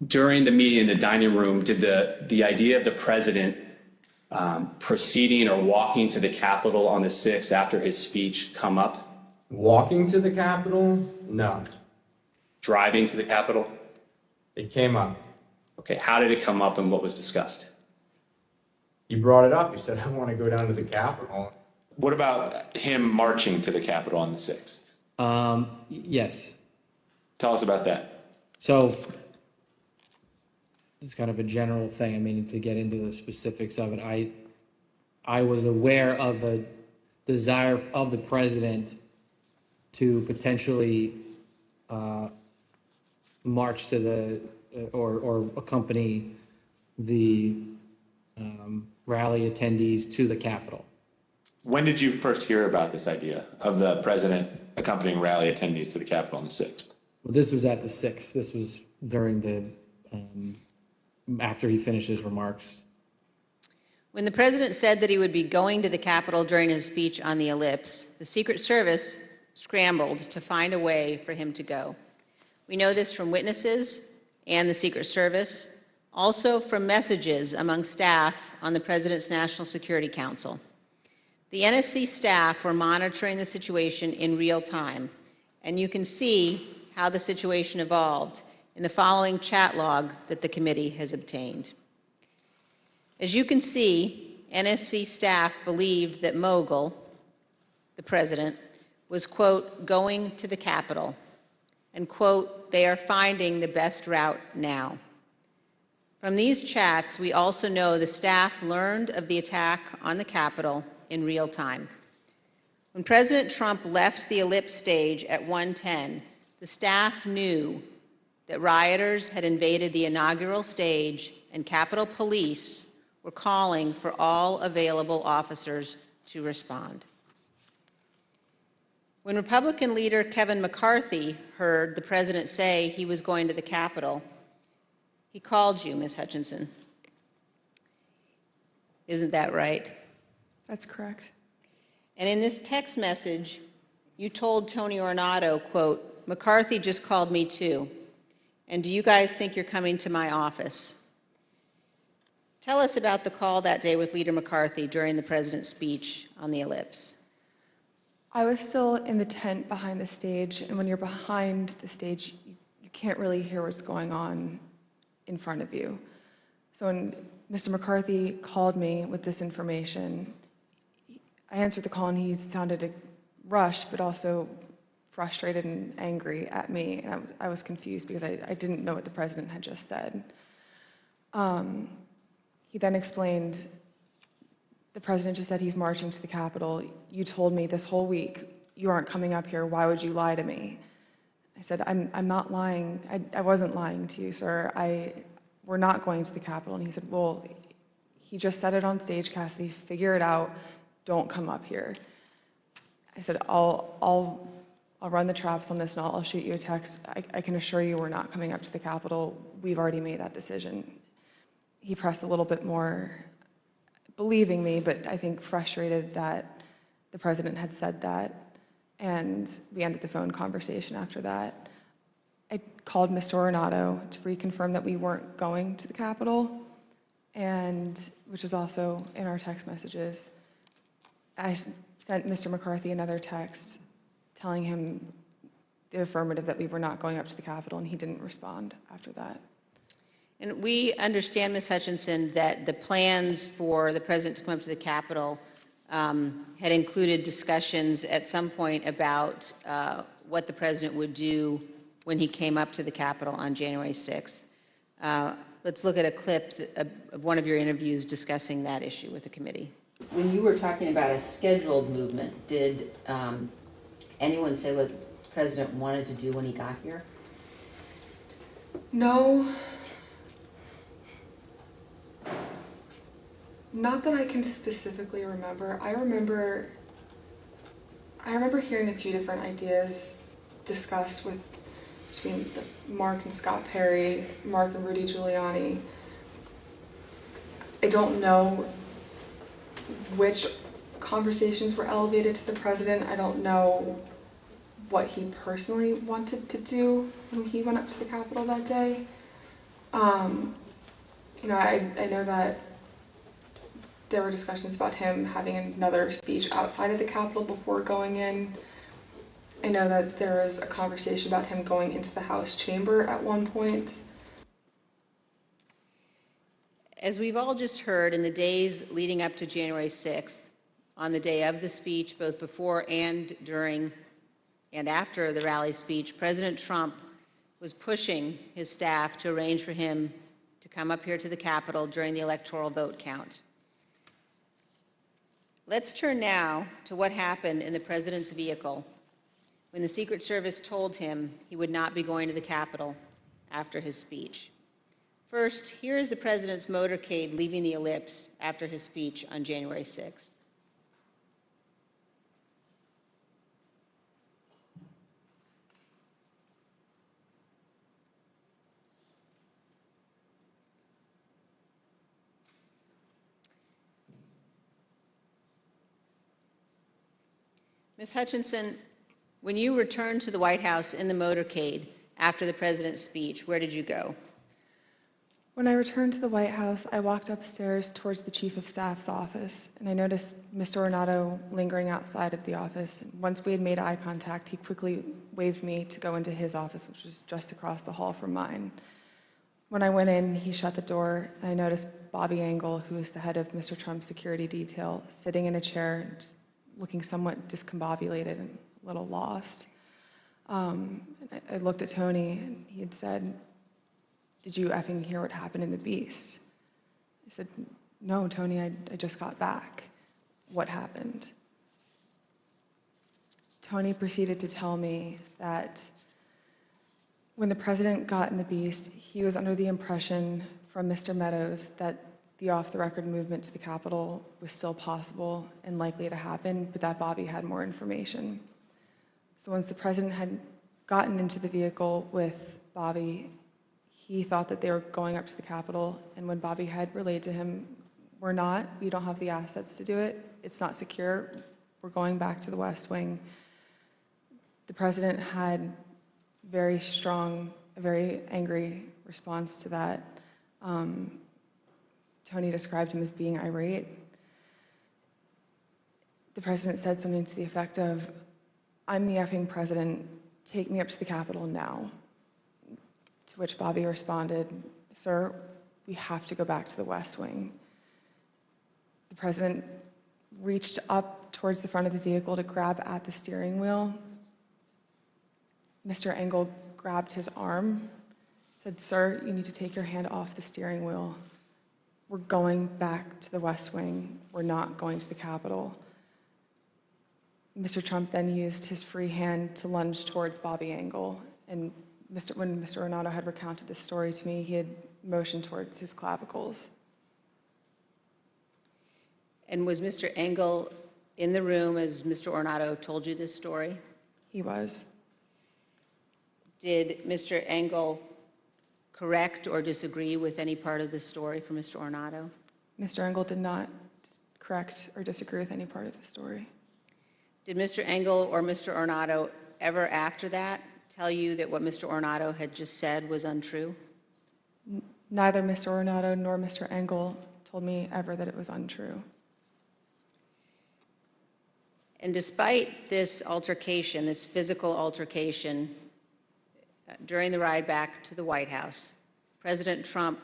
During the meeting in the dining room, did the idea of the president proceeding or walking to the Capitol on the 6th after his speech come up? Walking to the Capitol? No. Driving to the Capitol? It came up. Okay, how did it come up and what was discussed? He brought it up. He said, I want to go down to the Capitol. What about him marching to the Capitol on the 6th? Yes. Tell us about that. So, it's kind of a general thing. I mean, to get into the specifics of it, I was aware of a desire of the president to potentially march to the or accompany the rally attendees to the Capitol. When did you first hear about this idea of the president accompanying rally attendees to the Capitol on the 6th? Well, this was at the 6th. This was during the after he finished his remarks. When the president said that he would be going to the Capitol during his speech on the ellipse, the Secret Service scrambled to find a way for him to go. We know this from witnesses and the Secret Service, also from messages among staff on the President's National Security Council. The NSC staff were monitoring the situation in real time, and you can see how the situation evolved in the following chat log that the committee has obtained. As you can see, NSC staff believed that Mogul, the president, was, quote, going to the Capitol, and, quote, they are finding the best route now. From these chats, we also know the staff learned of the attack on the Capitol in real time. When President Trump left the ellipse stage at 1:10, the staff knew that rioters had invaded the inaugural stage and Capitol Police were calling for all available officers to respond. When Republican leader Kevin McCarthy heard the president say he was going to the Capitol, he called you, Ms. Hutchinson. Isn't that right? That's correct. And in this text message, you told Tony Ornato, quote, McCarthy just called me too. And do you guys think you're coming to my office? Tell us about the call that day with Leader McCarthy during the president's speech on the ellipse. I was still in the tent behind the stage, and when you're behind the stage, you can't really hear what's going on in front of you. So when Mr. McCarthy called me with this information, I answered the call and he sounded rushed, but also frustrated and angry at me. And I was confused because I didn't know what the president had just said. He then explained, the president just said he's marching to the Capitol. You told me this whole week you aren't coming up here. Why would you lie to me? I said, I'm not lying. I wasn't lying to you, sir. We're not going to the Capitol. And he said, well, he just said it on stage, Cassidy. Figure it out. Don't come up here. I said, I'll run the traps on this and I'll shoot you a text. I can assure you we're not coming up to the Capitol. We've already made that decision. He pressed a little bit more, believing me, but I think frustrated that the president had said that. And we ended the phone conversation after that. I called Mr. Ornato to reconfirm that we weren't going to the Capitol, and which was also in our text messages. I sent Mr. McCarthy another text telling him the affirmative that we were not going up to the Capitol, and he didn't respond after that. And we understand, Ms. Hutchinson, that the plans for the president to come up to the Capitol had included discussions at some point about what the president would do when he came up to the Capitol on January 6th. Let's look at a clip of one of your interviews discussing that issue with the committee. When you were talking about a scheduled movement, did anyone say what the president wanted to do when he got here? No. Not that I can specifically remember. I remember hearing a few different ideas discussed between Mark and Scott Perry, Mark and Rudy Giuliani. I don't know which conversations were elevated to the president. I don't know what he personally wanted to do when he went up to the Capitol that day. You know, I know that there were discussions about him having another speech outside of the Capitol before going in. I know that there was a conversation about him going into the House chamber at one point. As we've all just heard, in the days leading up to January 6th, on the day of the speech, both before and during and after the rally speech, President Trump was pushing his staff to arrange for him to come up here to the Capitol during the electoral vote count. Let's turn now to what happened in the president's vehicle when the Secret Service told him he would not be going to the Capitol after his speech. First, here is the president's motorcade leaving the ellipse after his speech on January 6th. Ms. Hutchinson, when you returned to the White House in the motorcade after the president's speech, where did you go? When I returned to the White House, I walked upstairs towards the Chief of Staff's office, and I noticed Mr. Ornato lingering outside of the office. Once we had made eye contact, he quickly waved me to go into his office, which was just across the hall from mine. When I went in, he shut the door, and I noticed Bobby Engel, who is the head of Mr. Trump's security detail, sitting in a chair, just looking somewhat discombobulated and a little lost. I looked at Tony, and he had said, "Did you effing hear what happened in the Beast?" I said, "No, Tony, I just got back. What happened?" Tony proceeded to tell me that when the president got in the Beast, he was under the impression from Mr. Meadows that the off-the-record movement to the Capitol was still possible and likely to happen, but that Bobby had more information. So once the president had gotten into the vehicle with Bobby, he thought that they were going up to the Capitol, and when Bobby had relayed to him, "We're not, we don't have the assets to do it, it's not secure, we're going back to the West Wing," the president had a very angry response to that. Tony described him as being irate. The president said something to the effect of, "I'm the effing president, take me up to the Capitol now." To which Bobby responded, "Sir, we have to go back to the West Wing." The president reached up towards the front of the vehicle to grab at the steering wheel. Mr. Engel grabbed his arm, said, "Sir, you need to take your hand off the steering wheel. We're going back to the West Wing. We're not going to the Capitol." Mr. Trump then used his free hand to lunge towards Bobby Engel, and when Mr. Ornato had recounted this story to me, he had motioned towards his clavicles. And was Mr. Engel in the room as Mr. Ornato told you this story? He was. Did Mr. Engel correct or disagree with any part of this story from Mr. Ornato? Mr. Engel did not correct or disagree with any part of the story. Did Mr. Engel or Mr. Ornato ever after that tell you that what Mr. Ornato had just said was untrue? Neither Mr. Ornato nor Mr. Engel told me ever that it was untrue. And despite this altercation, this physical altercation, during the ride back to the White House, President Trump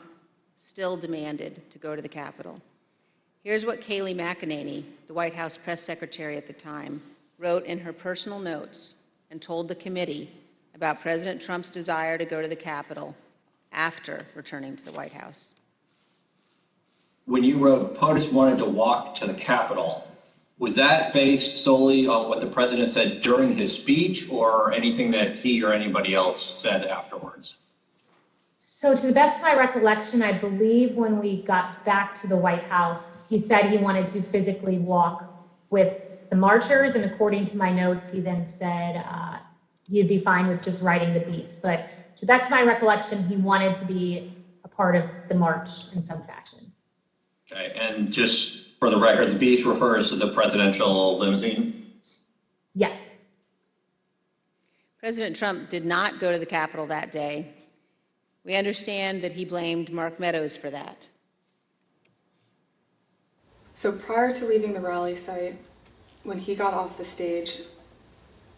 still demanded to go to the Capitol. Here's what Kayleigh McEnany, the White House press secretary at the time, wrote in her personal notes and told the committee about President Trump's desire to go to the Capitol after returning to the White House. When you wrote, POTUS wanted to walk to the Capitol, was that based solely on what the president said during his speech or anything that he or anybody else said afterwards? So to the best of my recollection, I believe when we got back to the White House, he said he wanted to physically walk with the marchers, and according to my notes, he then said he'd be fine with just riding the Beast. But to the best of my recollection, he wanted to be a part of the march in some fashion. Okay, and just for the record, the beast refers to the presidential limousine? Yes. President Trump did not go to the Capitol that day. We understand that he blamed Mark Meadows for that. So prior to leaving the rally site, when he got off the stage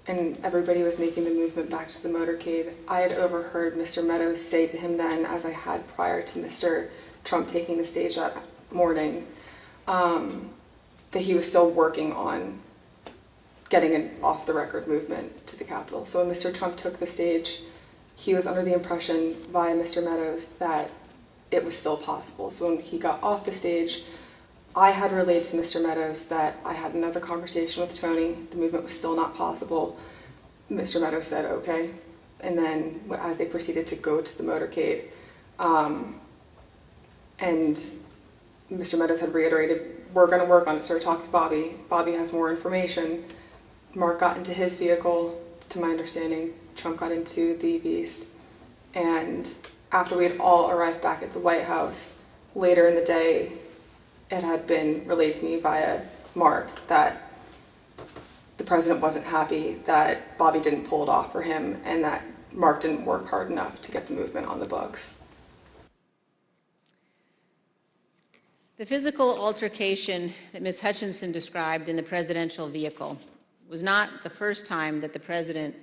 and everybody was making the movement back to the motorcade, I had overheard Mr. Meadows say to him then, as I had prior to Mr. Trump taking the stage that morning, that he was still working on getting an off-the-record movement to the Capitol. So when Mr. Trump took the stage, he was under the impression via Mr. Meadows that it was still possible. So when he got off the stage, I had relayed to Mr. Meadows that I had another conversation with Tony. The movement was still not possible. Mr. Meadows said, okay. And then as they proceeded to go to the motorcade, and Mr. Meadows had reiterated, we're going to work on it, sir. Talk to Bobby. Bobby has more information. Mark got into his vehicle, to my understanding. Trump got into the Beast. And after we had all arrived back at the White House, later in the day, it had been relayed to me via Mark that the president wasn't happy that Bobby didn't pull it off for him and that Mark didn't work hard enough to get the movement on the books. The physical altercation that Ms. Hutchinson described in the presidential vehicle was not the first time that the president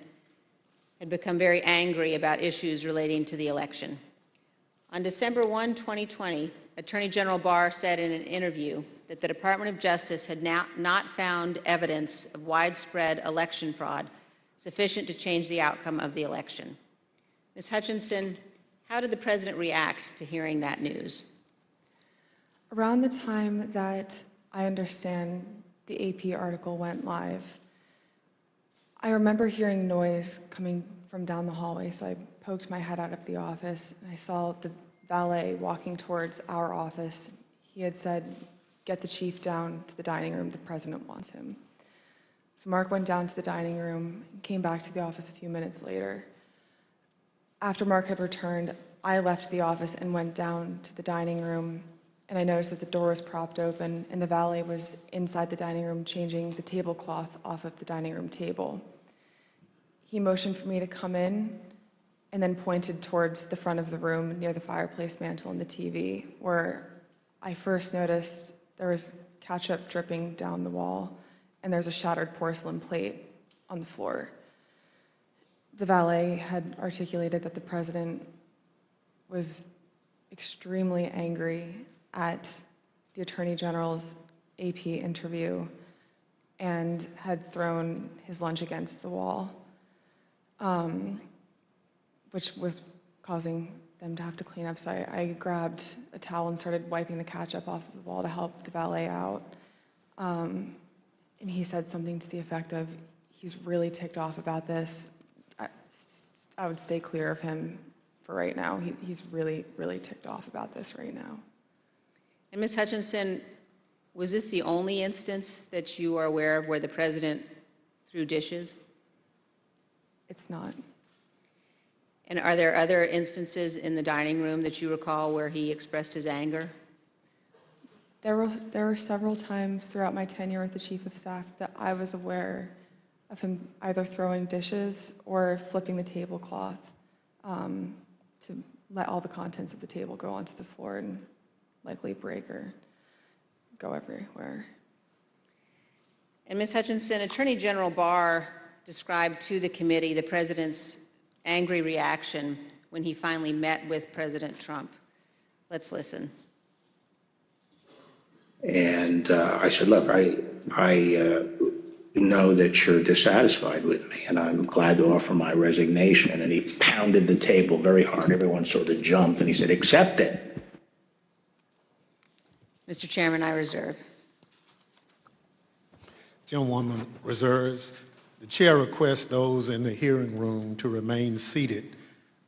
had become very angry about issues relating to the election. On December 1, 2020, Attorney General Barr said in an interview that the Department of Justice had not found evidence of widespread election fraud sufficient to change the outcome of the election. Ms. Hutchinson, how did the president react to hearing that news? Around the time that I understand the AP article went live, I remember hearing noise coming from down the hallway, so I poked my head out of the office, and I saw the valet walking towards our office. He had said, get the chief down to the dining room, the president wants him. So Mark went down to the dining room and came back to the office a few minutes later. After Mark had returned, I left the office and went down to the dining room, and I noticed that the door was propped open and the valet was inside the dining room changing the tablecloth off of the dining room table. He motioned for me to come in and then pointed towards the front of the room near the fireplace mantle and the TV, where I first noticed there was ketchup dripping down the wall and there's a shattered porcelain plate on the floor. The valet had articulated that the president was extremely angry at the Attorney General's AP interview and had thrown his lunch against the wall, which was causing them to have to clean up. So I grabbed a towel and started wiping the ketchup off of the wall to help the valet out. And he said something to the effect of, he's really ticked off about this. I would stay clear of him for right now. He's really, really ticked off about this right now. And Ms. Hutchinson, was this the only instance that you are aware of where the president threw dishes? It's not. And are there other instances in the dining room that you recall where he expressed his anger? There were several times throughout my tenure with the Chief of Staff that I was aware of him either throwing dishes or flipping the tablecloth to let all the contents of the table go onto the floor and likely break or go everywhere. And Ms. Hutchinson, Attorney General Barr described to the committee the president's angry reaction when he finally met with President Trump. Let's listen. And I said, look, I know that you're dissatisfied with me, and I'm glad to offer my resignation. And he pounded the table very hard. Everyone sort of jumped, and he said, accept it. Mr. Chairman, I reserve. Gentlewoman reserves. The chair requests those in the hearing room to remain seated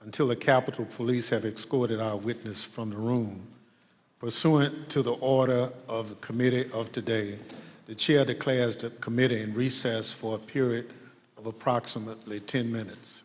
until the Capitol Police have escorted our witness from the room. Pursuant to the order of the committee of today, the chair declares the committee in recess for a period of approximately 10 minutes.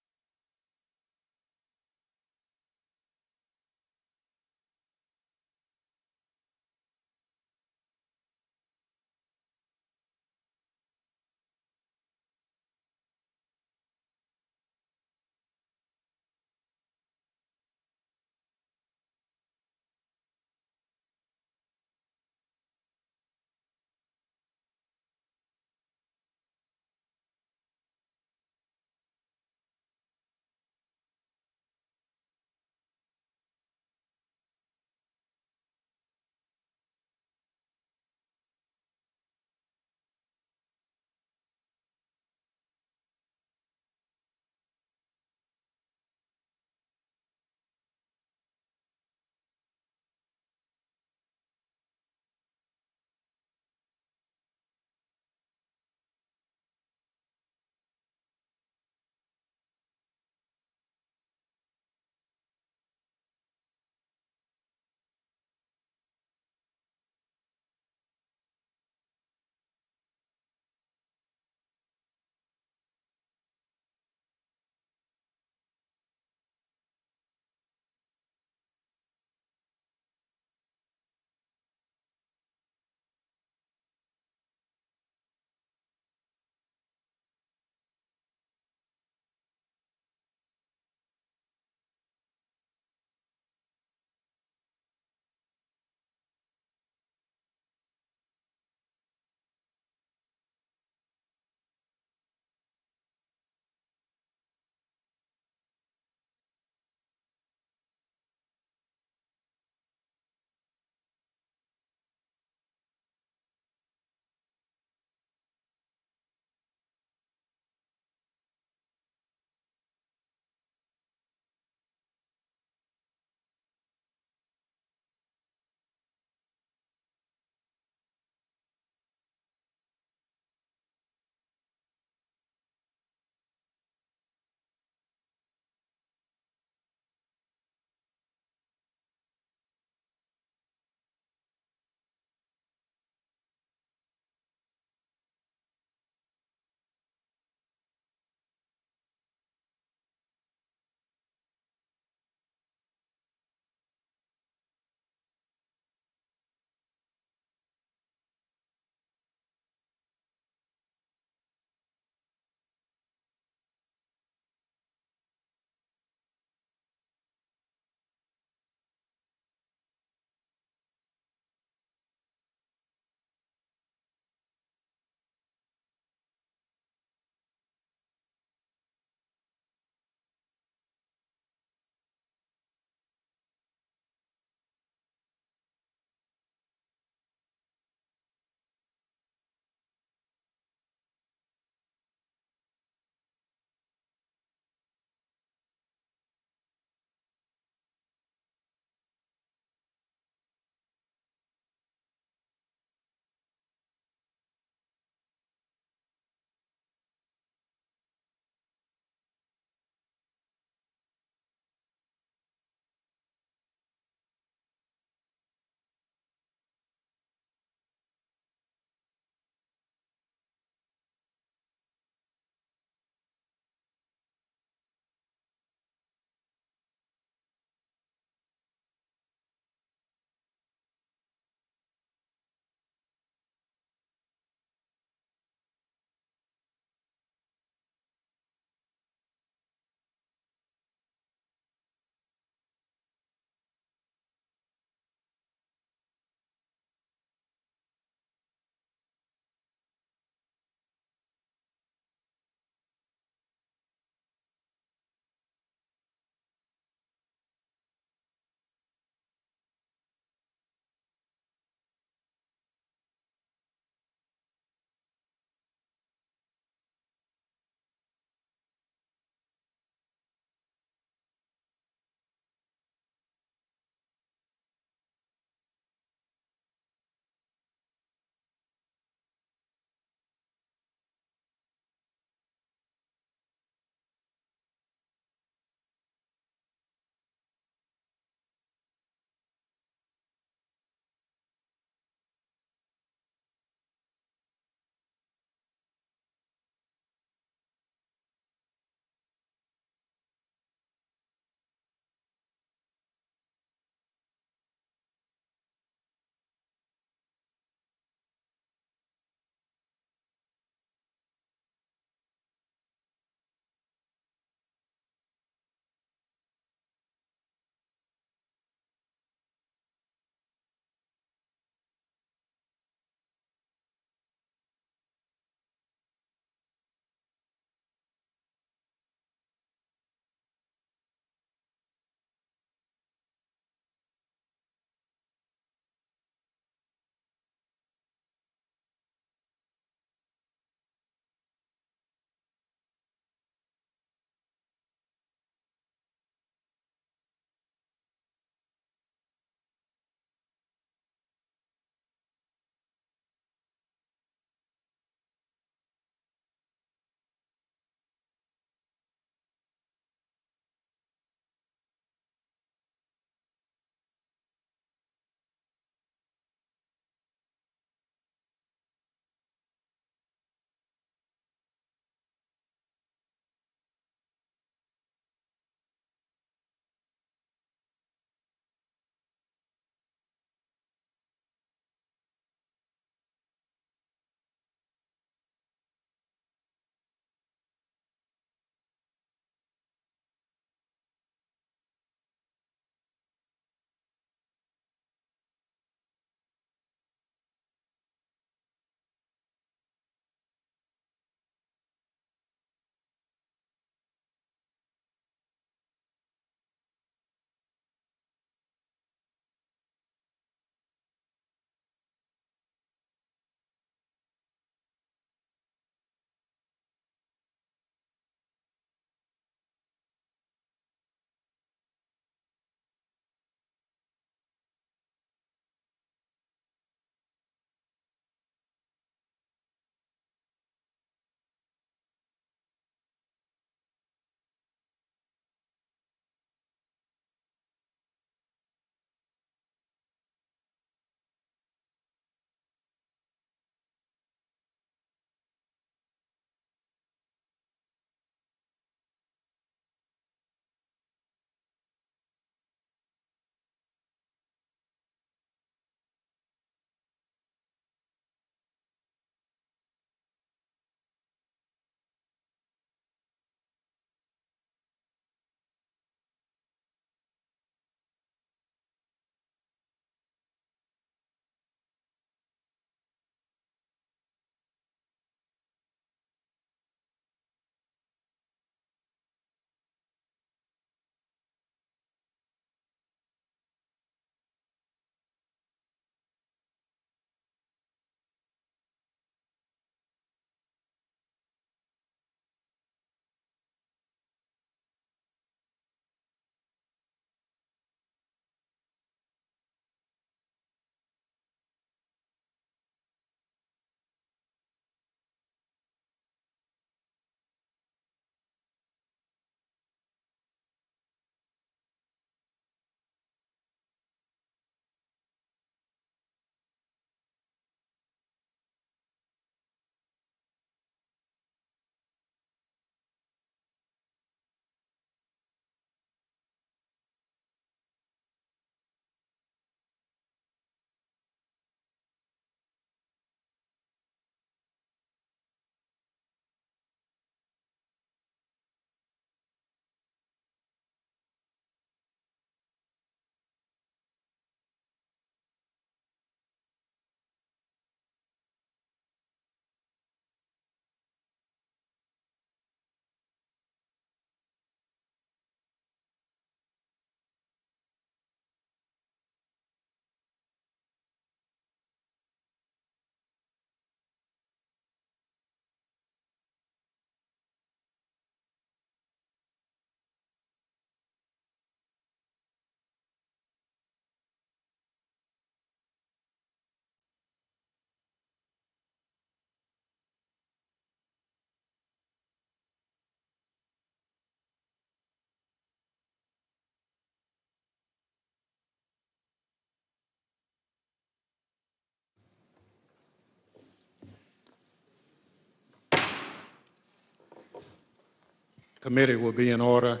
Committee will be in order.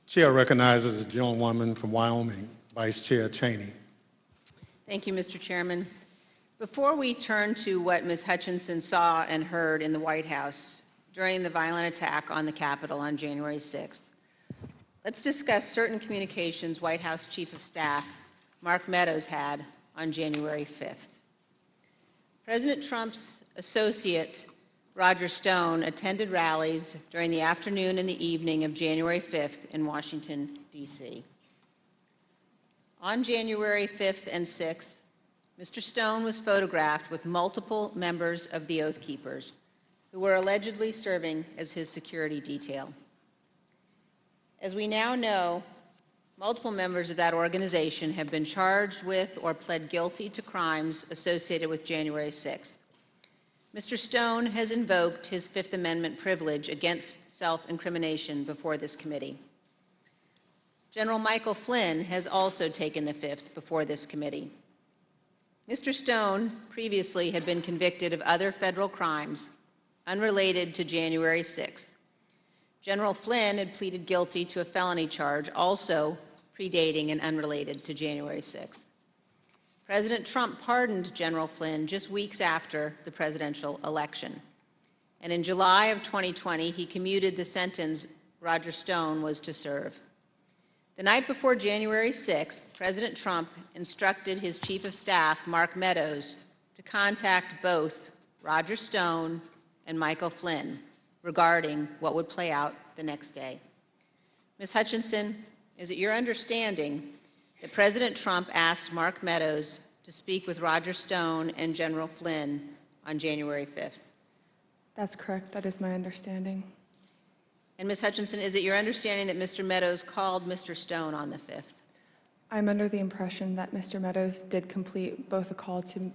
Chair recognizes the gentlewoman from Wyoming, Vice Chair Cheney. Thank you, Mr. Chairman. Before we turn to what Ms. Hutchinson saw and heard in the White House during the violent attack on the Capitol on January 6th, let's discuss certain communications White House Chief of Staff Mark Meadows had on January 5th. President Trump's associate, Roger Stone, attended rallies during the afternoon and the evening of January 5th in Washington, D.C. On January 5th and 6th, Mr. Stone was photographed with multiple members of the Oath Keepers, who were allegedly serving as his security detail. As we now know, multiple members of that organization have been charged with or pled guilty to crimes associated with January 6th. Mr. Stone has invoked his Fifth Amendment privilege against self-incrimination before this committee. General Michael Flynn has also taken the fifth before this committee. Mr. Stone previously had been convicted of other federal crimes unrelated to January 6th. General Flynn had pleaded guilty to a felony charge also predating and unrelated to January 6th. President Trump pardoned General Flynn just weeks after the presidential election. And in July of 2020, he commuted the sentence Roger Stone was to serve. The night before January 6th, President Trump instructed his Chief of Staff, Mark Meadows, to contact both Roger Stone and Michael Flynn regarding what would play out the next day. Ms. Hutchinson, is it your understanding that President Trump asked Mark Meadows to speak with Roger Stone and General Flynn on January 5th? That's correct. That is my understanding. And Ms. Hutchinson, is it your understanding that Mr. Meadows called Mr. Stone on the 5th? I'm under the impression that Mr. Meadows did complete both a call to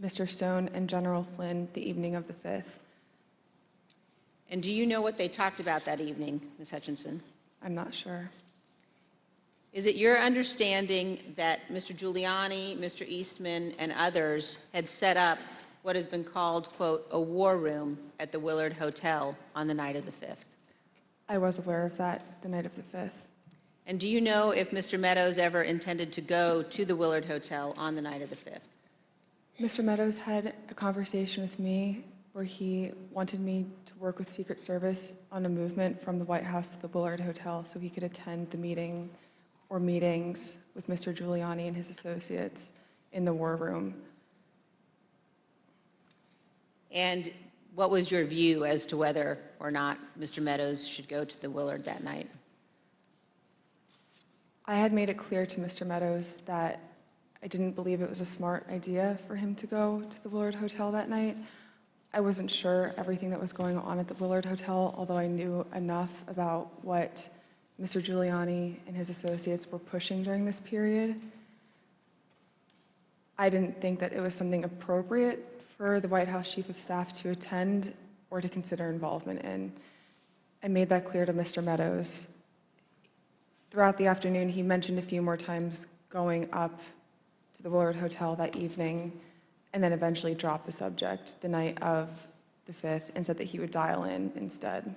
Mr. Stone and General Flynn the evening of the 5th. And do you know what they talked about that evening, Ms. Hutchinson? I'm not sure. Is it your understanding that Mr. Giuliani, Mr. Eastman, and others had set up what has been called, quote, a war room at the Willard Hotel on the night of the 5th? I was aware of that the night of the 5th. And do you know if Mr. Meadows ever intended to go to the Willard Hotel on the night of the 5th? Mr. Meadows had a conversation with me where he wanted me to work with Secret Service on a movement from the White House to the Willard Hotel so he could attend the meeting or meetings with Mr. Giuliani and his associates in the war room. And what was your view as to whether or not Mr. Meadows should go to the Willard that night? I had made it clear to Mr. Meadows that I didn't believe it was a smart idea for him to go to the Willard Hotel that night. I wasn't sure everything that was going on at the Willard Hotel, although I knew enough about what Mr. Giuliani and his associates were pushing during this period. I didn't think that it was something appropriate for the White House Chief of Staff to attend or to consider involvement in. I made that clear to Mr. Meadows. Throughout the afternoon, he mentioned a few more times going up to the Willard Hotel that evening, and then eventually dropped the subject the night of the 5th and said that he would dial in instead.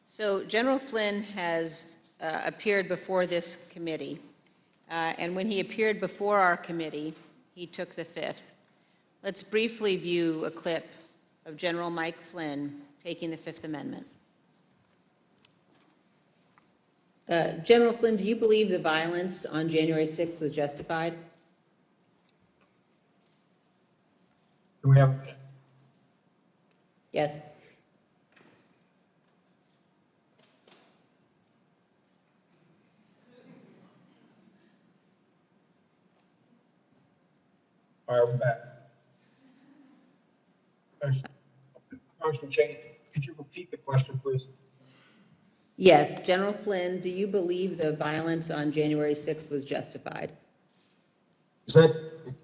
So General Flynn has appeared before this committee, and when he appeared before our committee, he took the 5th. Let's briefly view a clip of General Mike Flynn taking the Fifth Amendment. General Flynn, do you believe the violence on January 6th was justified? Do we have? Yes. All right, we're back. Congressman Cheney, could you repeat the question, please? Yes. General Flynn, do you believe the violence on January 6th was justified? Is that,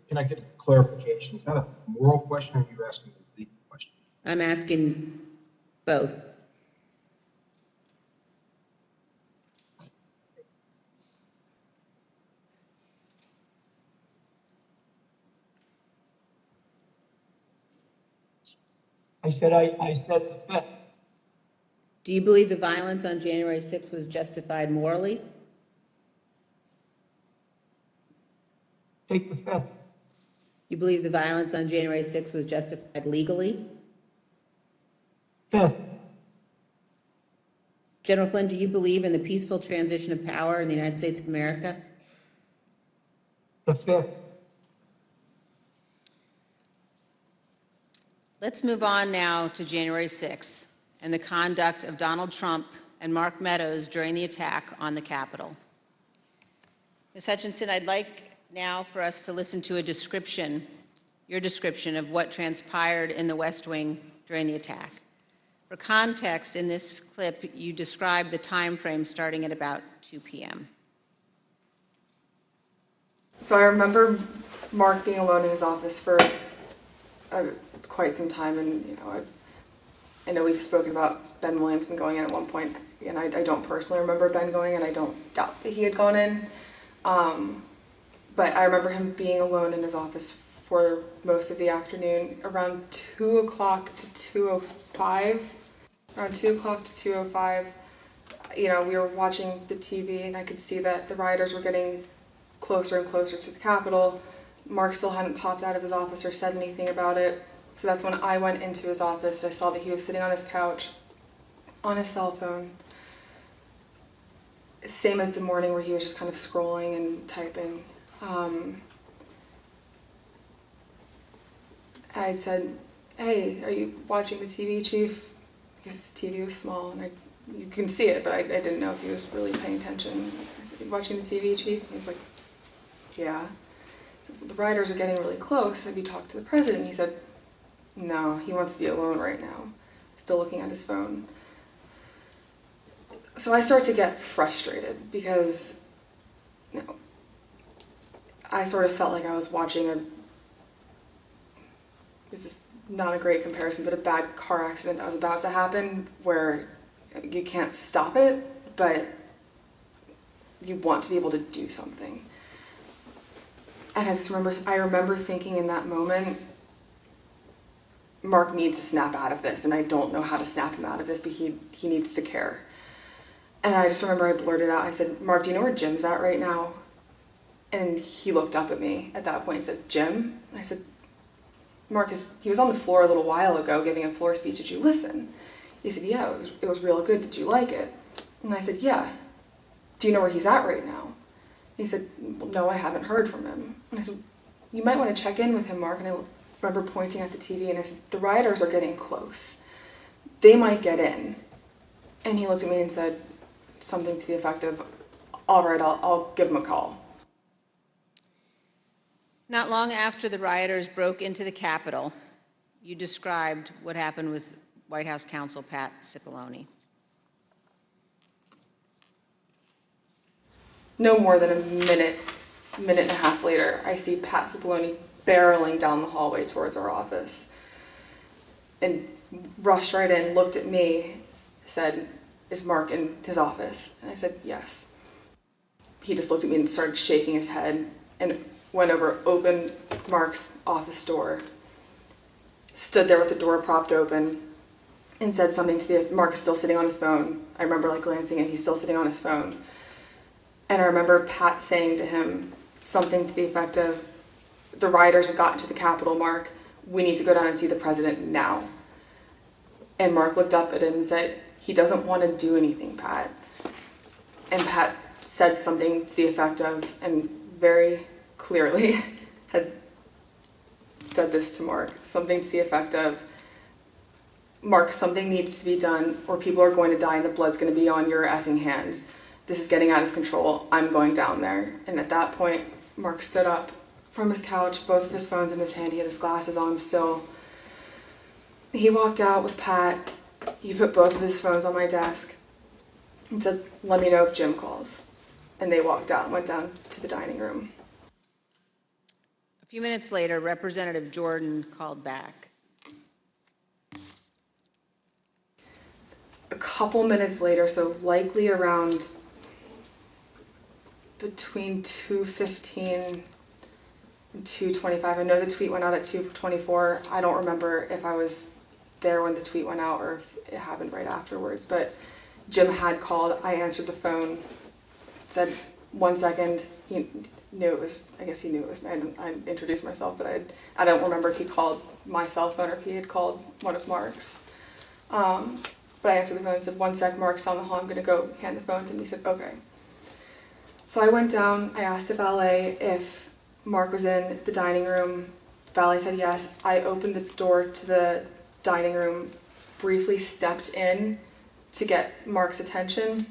can I get a clarification? Is that a moral question or are you asking a legal question? I'm asking both. I said the fifth. Do you believe the violence on January 6th was justified morally? Take the fifth. You believe the violence on January 6th was justified legally? Fifth. General Flynn, do you believe in the peaceful transition of power in the United States of America? The fifth. Let's move on now to January 6th and the conduct of Donald Trump and Mark Meadows during the attack on the Capitol. Ms. Hutchinson, I'd like now for us to listen to a description, your description of what transpired in the West Wing during the attack. For context, in this clip, you describe the time frame starting at about 2 p.m. So I remember Mark being alone in his office for quite some time, and I know we've spoken about Ben Williamson going in at one point, and I don't personally remember Ben going in. I don't doubt that he had gone in, but I remember him being alone in his office for most of the afternoon, around 2 o'clock to 2:05. Around 2 o'clock to 2:05, we were watching the TV, and I could see that the rioters were getting closer and closer to the Capitol. Mark still hadn't popped out of his office or said anything about it. So that's when I went into his office. I saw that he was sitting on his couch, on his cell phone. Same as the morning where he was just kind of scrolling and typing. I had said, "Hey, are you watching the TV, Chief?" Because his TV was small, and you can see it, but I didn't know if he was really paying attention. I said, "You watching the TV, Chief?" And he was like, "Yeah." So, the rioters are getting really close. Have you talked to the president? He said, "No, he wants to be alone right now." Still looking at his phone. So I start to get frustrated because I sort of felt like I was watching this is not a great comparison, but a bad car accident that was about to happen where you can't stop it, but you want to be able to do something. And I remember thinking in that moment, Mark needs to snap out of this, and I don't know how to snap him out of this, but he needs to care. And I just remember I blurted out, I said, "Mark, do you know where Jim's at right now?" And he looked up at me at that point and said, "Jim?" And I said, "Mark, he was on the floor a little while ago giving a floor speech. Did you listen?" He said, "Yeah, it was real good. Did you like it?" And I said, "Yeah. Do you know where he's at right now?" He said, "Well, no, I haven't heard from him." And I said, "You might want to check in with him, Mark." And I remember pointing at the TV and I said, "The rioters are getting close. They might get in." And he looked at me and said something to the effect of, "All right, I'll give him a call." Not long after the rioters broke into the Capitol, you described what happened with White House counsel Pat Cipollone. No more than a minute and a half later, I see Pat Cipollone barreling down the hallway towards our office and rushed right in, looked at me, said, "Is Mark in his office?" And I said, "Yes." He just looked at me and started shaking his head and went over, opened Mark's office door, stood there with the door propped open, and said something to Mark is still sitting on his phone. I remember glancing and he's still sitting on his phone. And I remember Pat saying to him something to the effect of, "The rioters have gotten to the Capitol, Mark. We need to go down and see the president now." And Mark looked up at him and said, "He doesn't want to do anything, Pat." And Pat said something to the effect of, and very clearly had said this to Mark, something to the effect of, "Mark, something needs to be done or people are going to die and the blood's going to be on your effing hands. This is getting out of control. I'm going down there." And at that point, Mark stood up from his couch, both of his phones in his hand. He had his glasses on still. He walked out with Pat. He put both of his phones on my desk and said, "Let me know if Jim calls." And they walked out and went down to the dining room. A few minutes later, Representative Jordan called back. A couple minutes later, so likely around between 2:15 and 2:25. I know the tweet went out at 2:24. I don't remember if I was there when the tweet went out or if it happened right afterwards, but Jim had called. I answered the phone, said 1 second. He knew it was, I guess he knew it was me. I introduced myself, but I don't remember if he called my cell phone or if he had called one of Mark's. But I answered the phone and said, 1 sec, Mark's on the hall, I'm going to go hand the phone to him. He said, okay. So I went down, I asked the valet if Mark was in the dining room. The valet said yes. I opened the door to the dining room, briefly stepped in to get Mark's attention,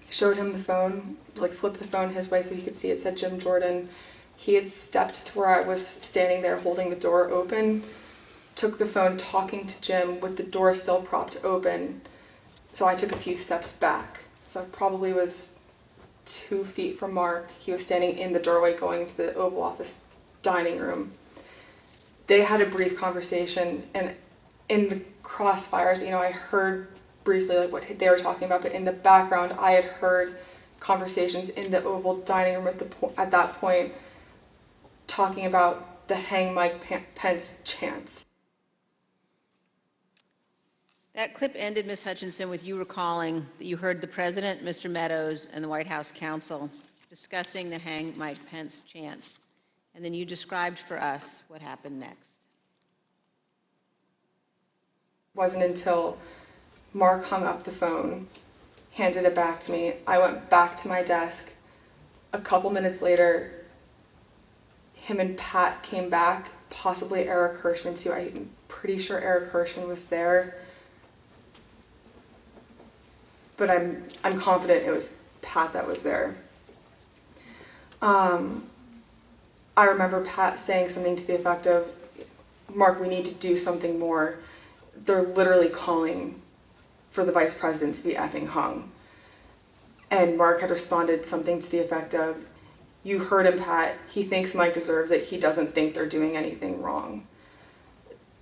showed him the phone, like flipped the phone his way so he could see it said Jim Jordan. He had stepped to where I was standing there holding the door open, took the phone talking to Jim with the door still propped open. So I took a few steps back. So I probably was 2 feet from Mark. He was standing in the doorway going to the Oval Office dining room. They had a brief conversation, and in the crossfires, I heard briefly like what they were talking about, but in the background, I had heard conversations in the Oval dining room at that point talking about the hang Mike Pence chants. That clip ended, Ms. Hutchinson, with you recalling that you heard the President, Mr. Meadows, and the White House counsel discussing the hang Mike Pence chants. And then you described for us what happened next. It wasn't until Mark hung up the phone, handed it back to me. I went back to my desk. A couple minutes later, him and Pat came back, possibly Eric Hirschman too. I'm pretty sure Eric Hirschman was there. But I'm confident it was Pat that was there. I remember Pat saying something to the effect of, Mark, we need to do something more. They're literally calling for the vice president to be effing hung. And Mark had responded something to the effect of, you heard him, Pat. He thinks Mike deserves it. He doesn't think they're doing anything wrong.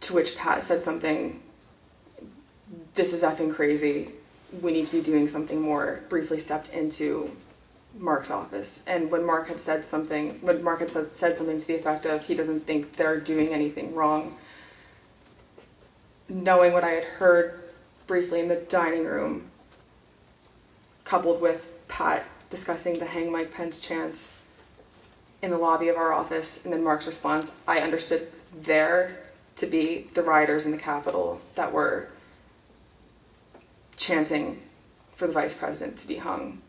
To which Pat said something, this is effing crazy. We need to be doing something more. Briefly stepped into Mark's office. And when Mark had said something to the effect of, he doesn't think they're doing anything wrong, knowing what I had heard briefly in the dining room, coupled with Pat discussing the hang Mike Pence chants in the lobby of our office, and then Mark's response, I understood there to be the rioters in the Capitol that were chanting for the vice president to be hung.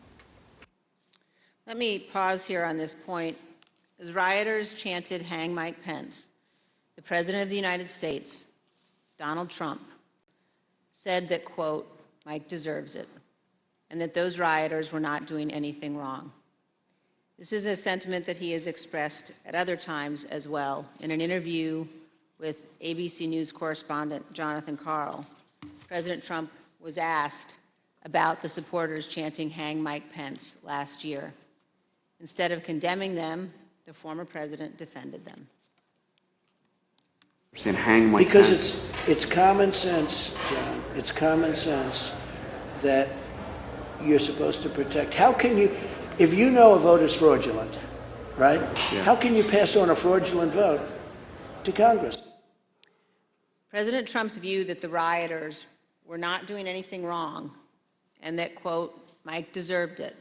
Let me pause here on this point. As rioters chanted hang Mike Pence, the President of the United States, Donald Trump, said that, quote, Mike deserves it, and that those rioters were not doing anything wrong. This is a sentiment that he has expressed at other times as well. In an interview with ABC News correspondent Jonathan Karl, President Trump was asked about the supporters chanting hang Mike Pence last year. Instead of condemning them, the former president defended them. Hang Mike because Pence. It's common sense, John. It's common sense that you're supposed to protect. How can you, if you know a vote is fraudulent, right? Yeah. How can you pass on a fraudulent vote to Congress? President Trump's view that the rioters were not doing anything wrong and that, quote, Mike deserved it,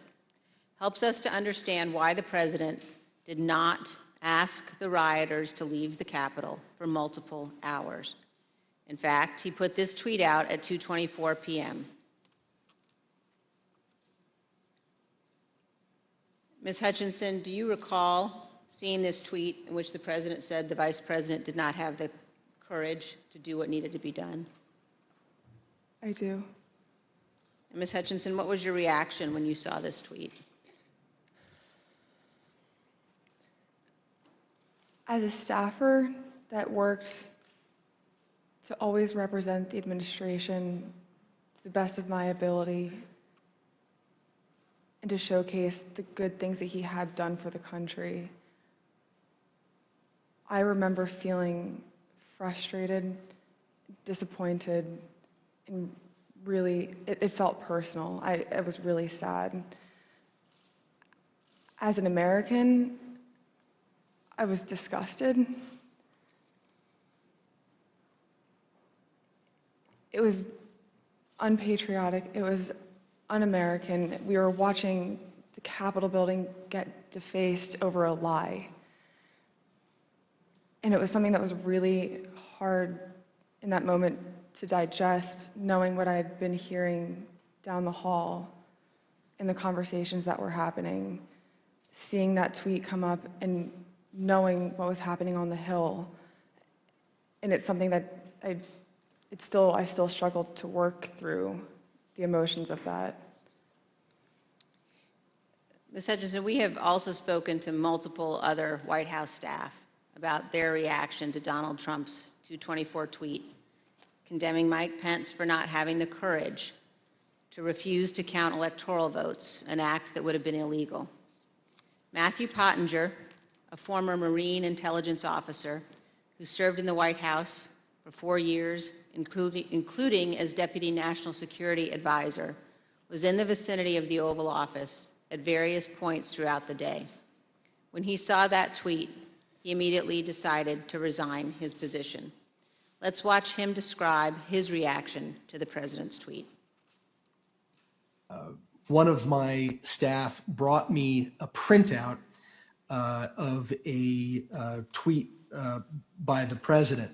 helps us to understand why the president did not ask the rioters to leave the Capitol for multiple hours. In fact, he put this tweet out at 2:24 p.m. Ms. Hutchinson, do you recall seeing this tweet in which the president said the vice president did not have the courage to do what needed to be done? I do. And Ms. Hutchinson, what was your reaction when you saw this tweet? As a staffer that worked to always represent the administration to the best of my ability and to showcase the good things that he had done for the country, I remember feeling frustrated, disappointed, and really, it felt personal. I was really sad. As an American, I was disgusted. it was unpatriotic, it was un-American. We were watching the Capitol building get defaced over a lie. And it was something that was really hard in that moment to digest, knowing what I had been hearing down the hall in the conversations that were happening, seeing that tweet come up and knowing what was happening on the Hill. And it's something that I still struggle to work through the emotions of that. Ms. Hutchinson, we have also spoken to multiple other White House staff about their reaction to Donald Trump's 224 tweet, condemning Mike Pence for not having the courage to refuse to count electoral votes, an act that would have been illegal. Matthew Pottinger, a former Marine intelligence officer who served in the White House for 4 years, including as Deputy National Security Advisor, was in the vicinity of the Oval Office at various points throughout the day. When he saw that tweet, he immediately decided to resign his position. Let's watch him describe his reaction to the president's tweet. One of my staff brought me a printout of a tweet by the president.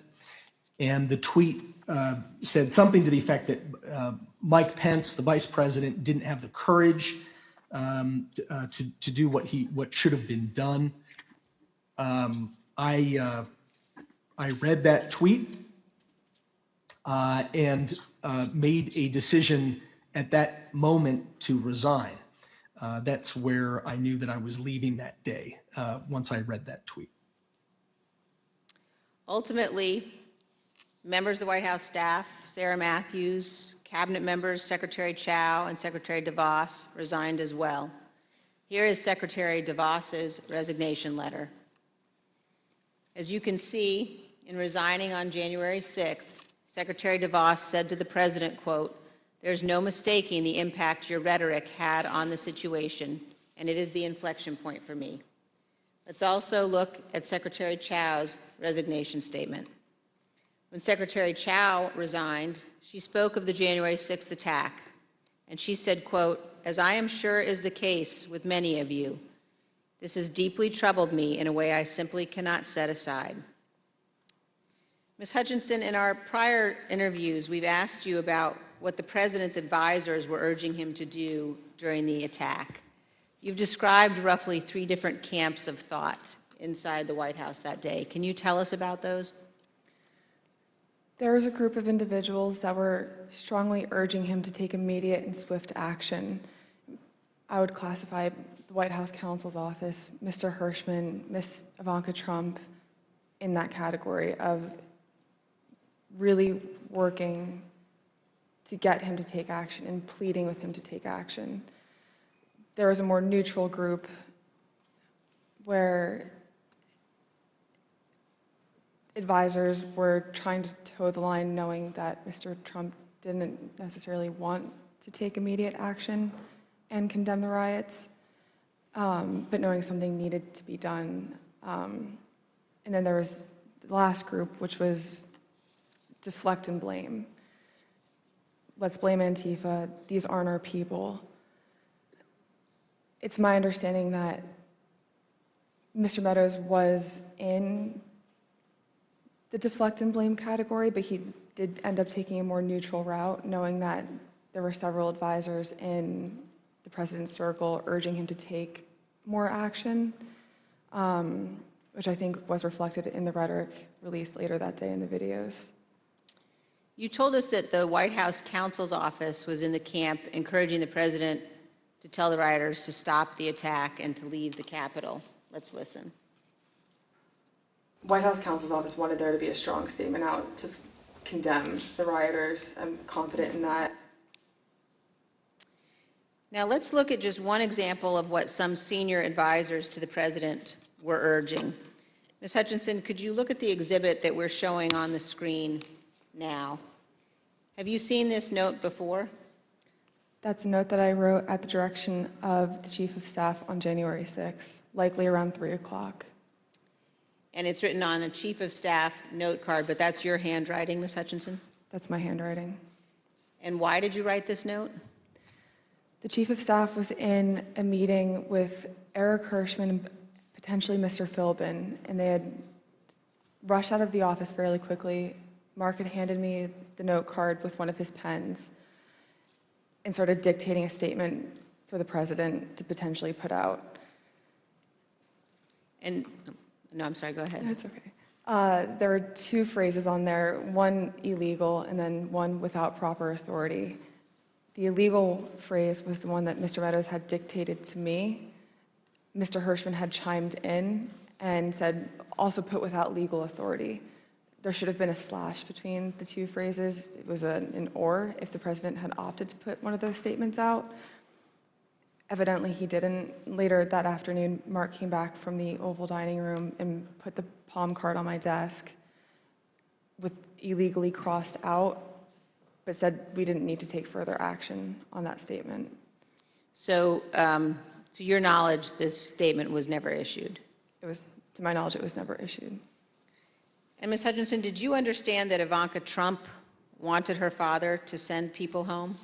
And the tweet said something to the effect that Mike Pence, the vice president, didn't have the courage to do what should have been done. I read that tweet and made a decision at that moment to resign. That's where I knew that I was leaving that day, once I read that tweet. Ultimately, members of the White House staff, Sarah Matthews, cabinet members Secretary Chao and Secretary DeVos resigned as well. Here is Secretary DeVos's resignation letter. As you can see, in resigning on January 6th, Secretary DeVos said to the president, quote, "There's no mistaking the impact your rhetoric had on the situation, and it is the inflection point for me." Let's also look at Secretary Chao's resignation statement. When Secretary Chao resigned, she spoke of the January 6th attack, and she said, quote, "As I am sure is the case with many of you, this has deeply troubled me in a way I simply cannot set aside." Ms. Hutchinson, in our prior interviews, we've asked you about what the president's advisors were urging him to do during the attack. You've described roughly 3 different camps of thought inside the White House that day. Can you tell us about those? There was a group of individuals that were strongly urging him to take immediate and swift action. I would classify the White House counsel's office, Mr. Hirschman, Ms. Ivanka Trump in that category of really working to get him to take action and pleading with him to take action. There was a more neutral group where advisors were trying to toe the line, knowing that Mr. Trump didn't necessarily want to take immediate action and condemn the riots, but knowing something needed to be done. And then there was the last group, which was deflect and blame. Let's blame Antifa. These aren't our people. It's my understanding that Mr. Meadows was in the deflect and blame category, but he did end up taking a more neutral route, knowing that there were several advisors in the president's circle urging him to take more action, which I think was reflected in the rhetoric released later that day in the videos. You told us that the White House counsel's office was in the camp encouraging the president to tell the rioters to stop the attack and to leave the Capitol. Let's listen. White House counsel's office wanted there to be a strong statement out to condemn the rioters. I'm confident in that. Now let's look at just one example of what some senior advisors to the president were urging. Ms. Hutchinson, could you look at the exhibit that we're showing on the screen now? Have you seen this note before? That's a note that I wrote at the direction of the Chief of Staff on January 6th, likely around 3 o'clock. And it's written on a Chief of Staff note card, but that's your handwriting, Ms. Hutchinson? That's my handwriting. And why did you write this note? The Chief of Staff was in a meeting with Eric Hirschman and potentially Mr. Philbin, and they had rushed out of the office fairly quickly. Mark had handed me the note card with one of his pens and started dictating a statement for the president to potentially put out. And, no, I'm sorry, go ahead. That's okay. There were two phrases on there, one illegal and then one without proper authority. The illegal phrase was the one that Mr. Meadows had dictated to me. Mr. Hirschman had chimed in and said, also put without legal authority. There should have been a slash between the two phrases. It was an or if the president had opted to put one of those statements out. Evidently he didn't. Later that afternoon, Mark came back from the Oval Dining Room and put the palm card on my desk with illegally crossed out, but said we didn't need to take further action on that statement. So, to your knowledge, this statement was never issued? It was, to my knowledge, it was never issued. And Ms. Hutchinson, did you understand that Ivanka Trump wanted her father to send people home?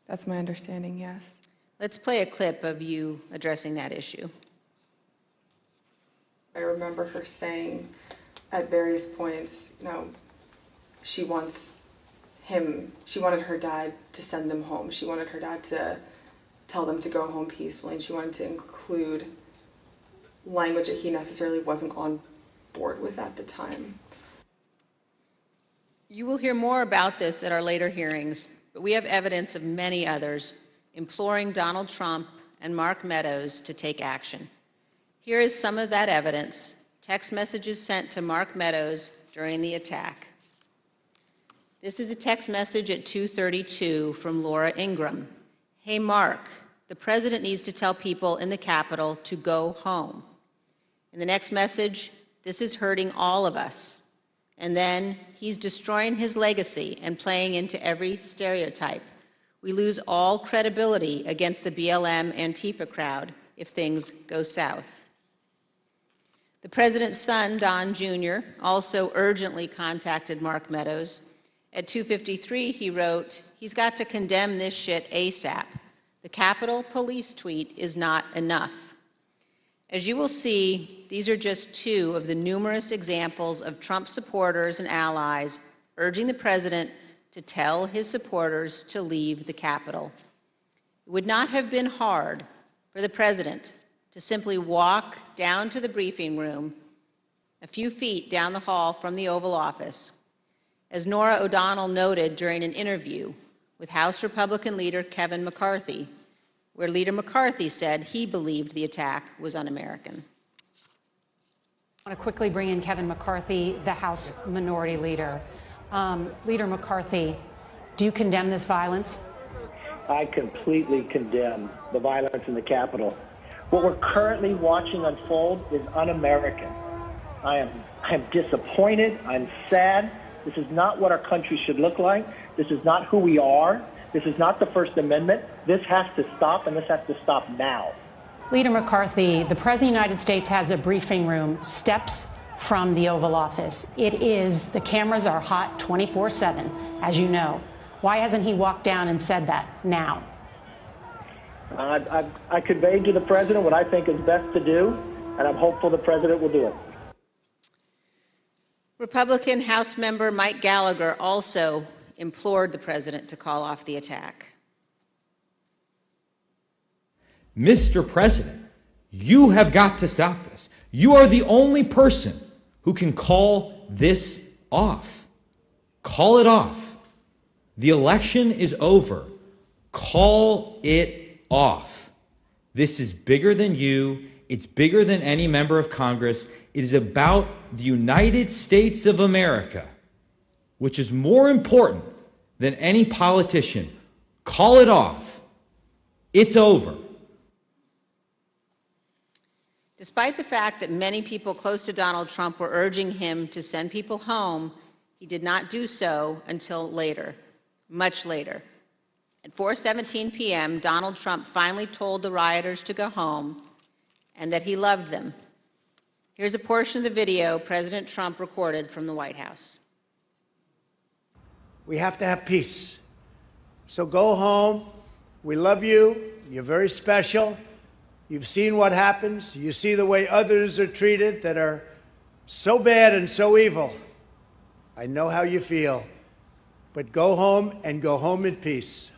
That's my understanding, yes. Let's play a clip of you addressing that issue. I remember her saying at various points, you know, she wanted her dad to send them home. She wanted her dad to tell them to go home peacefully, and she wanted to include language that he necessarily wasn't on board with at the time. You will hear more about this at our later hearings, but we have evidence of many others imploring Donald Trump and Mark Meadows to take action. Here is some of that evidence, text messages sent to Mark Meadows during the attack. This is a text message at 2:32 from Laura Ingram. Hey, Mark, the president needs to tell people in the Capitol to go home. In the next message, this is hurting all of us. And then he's destroying his legacy and playing into every stereotype. We lose all credibility against the BLM Antifa crowd if things go south. The president's son, Don Jr., also urgently contacted Mark Meadows. At 2:53, he wrote, he's got to condemn this shit ASAP. The Capitol Police tweet is not enough. As you will see, these are just two of the numerous examples of Trump supporters and allies urging the president to tell his supporters to leave the Capitol. It would not have been hard for the president to simply walk down to the briefing room a few feet down the hall from the Oval Office. As Norah O'Donnell noted during an interview with House Republican leader Kevin McCarthy, where Leader McCarthy said he believed the attack was un-American. I want to quickly bring in Kevin McCarthy, the House Minority Leader. Leader McCarthy, do you condemn this violence? I completely condemn the violence in the Capitol. What we're currently watching unfold is un-American. I'm disappointed. I'm sad. This is not what our country should look like. This is not who we are. This is not the First Amendment. This has to stop, and this has to stop now. Leader McCarthy, the President of the United States has a briefing room steps from the Oval Office. The cameras are hot 24/7, as you know. Why hasn't he walked down and said that now? I conveyed to the president what I think is best to do, and I'm hopeful the president will do it. Republican House member Mike Gallagher also implored the president to call off the attack. Mr. President, you have got to stop this. You are the only person who can call this off. Call it off. The election is over. Call it off. This is bigger than you. It's bigger than any member of Congress. It is about the United States of America, which is more important than any politician. Call it off. It's over. Despite the fact that many people close to Donald Trump were urging him to send people home, he did not do so until later, much later. At 4:17 p.m., Donald Trump finally told the rioters to go home and that he loved them. Here's a portion of the video President Trump recorded from the White House. We have to have peace. So go home. We love you. You're very special. You've seen what happens. You see the way others are treated that are so bad and so evil. I know how you feel. But go home and go home in peace.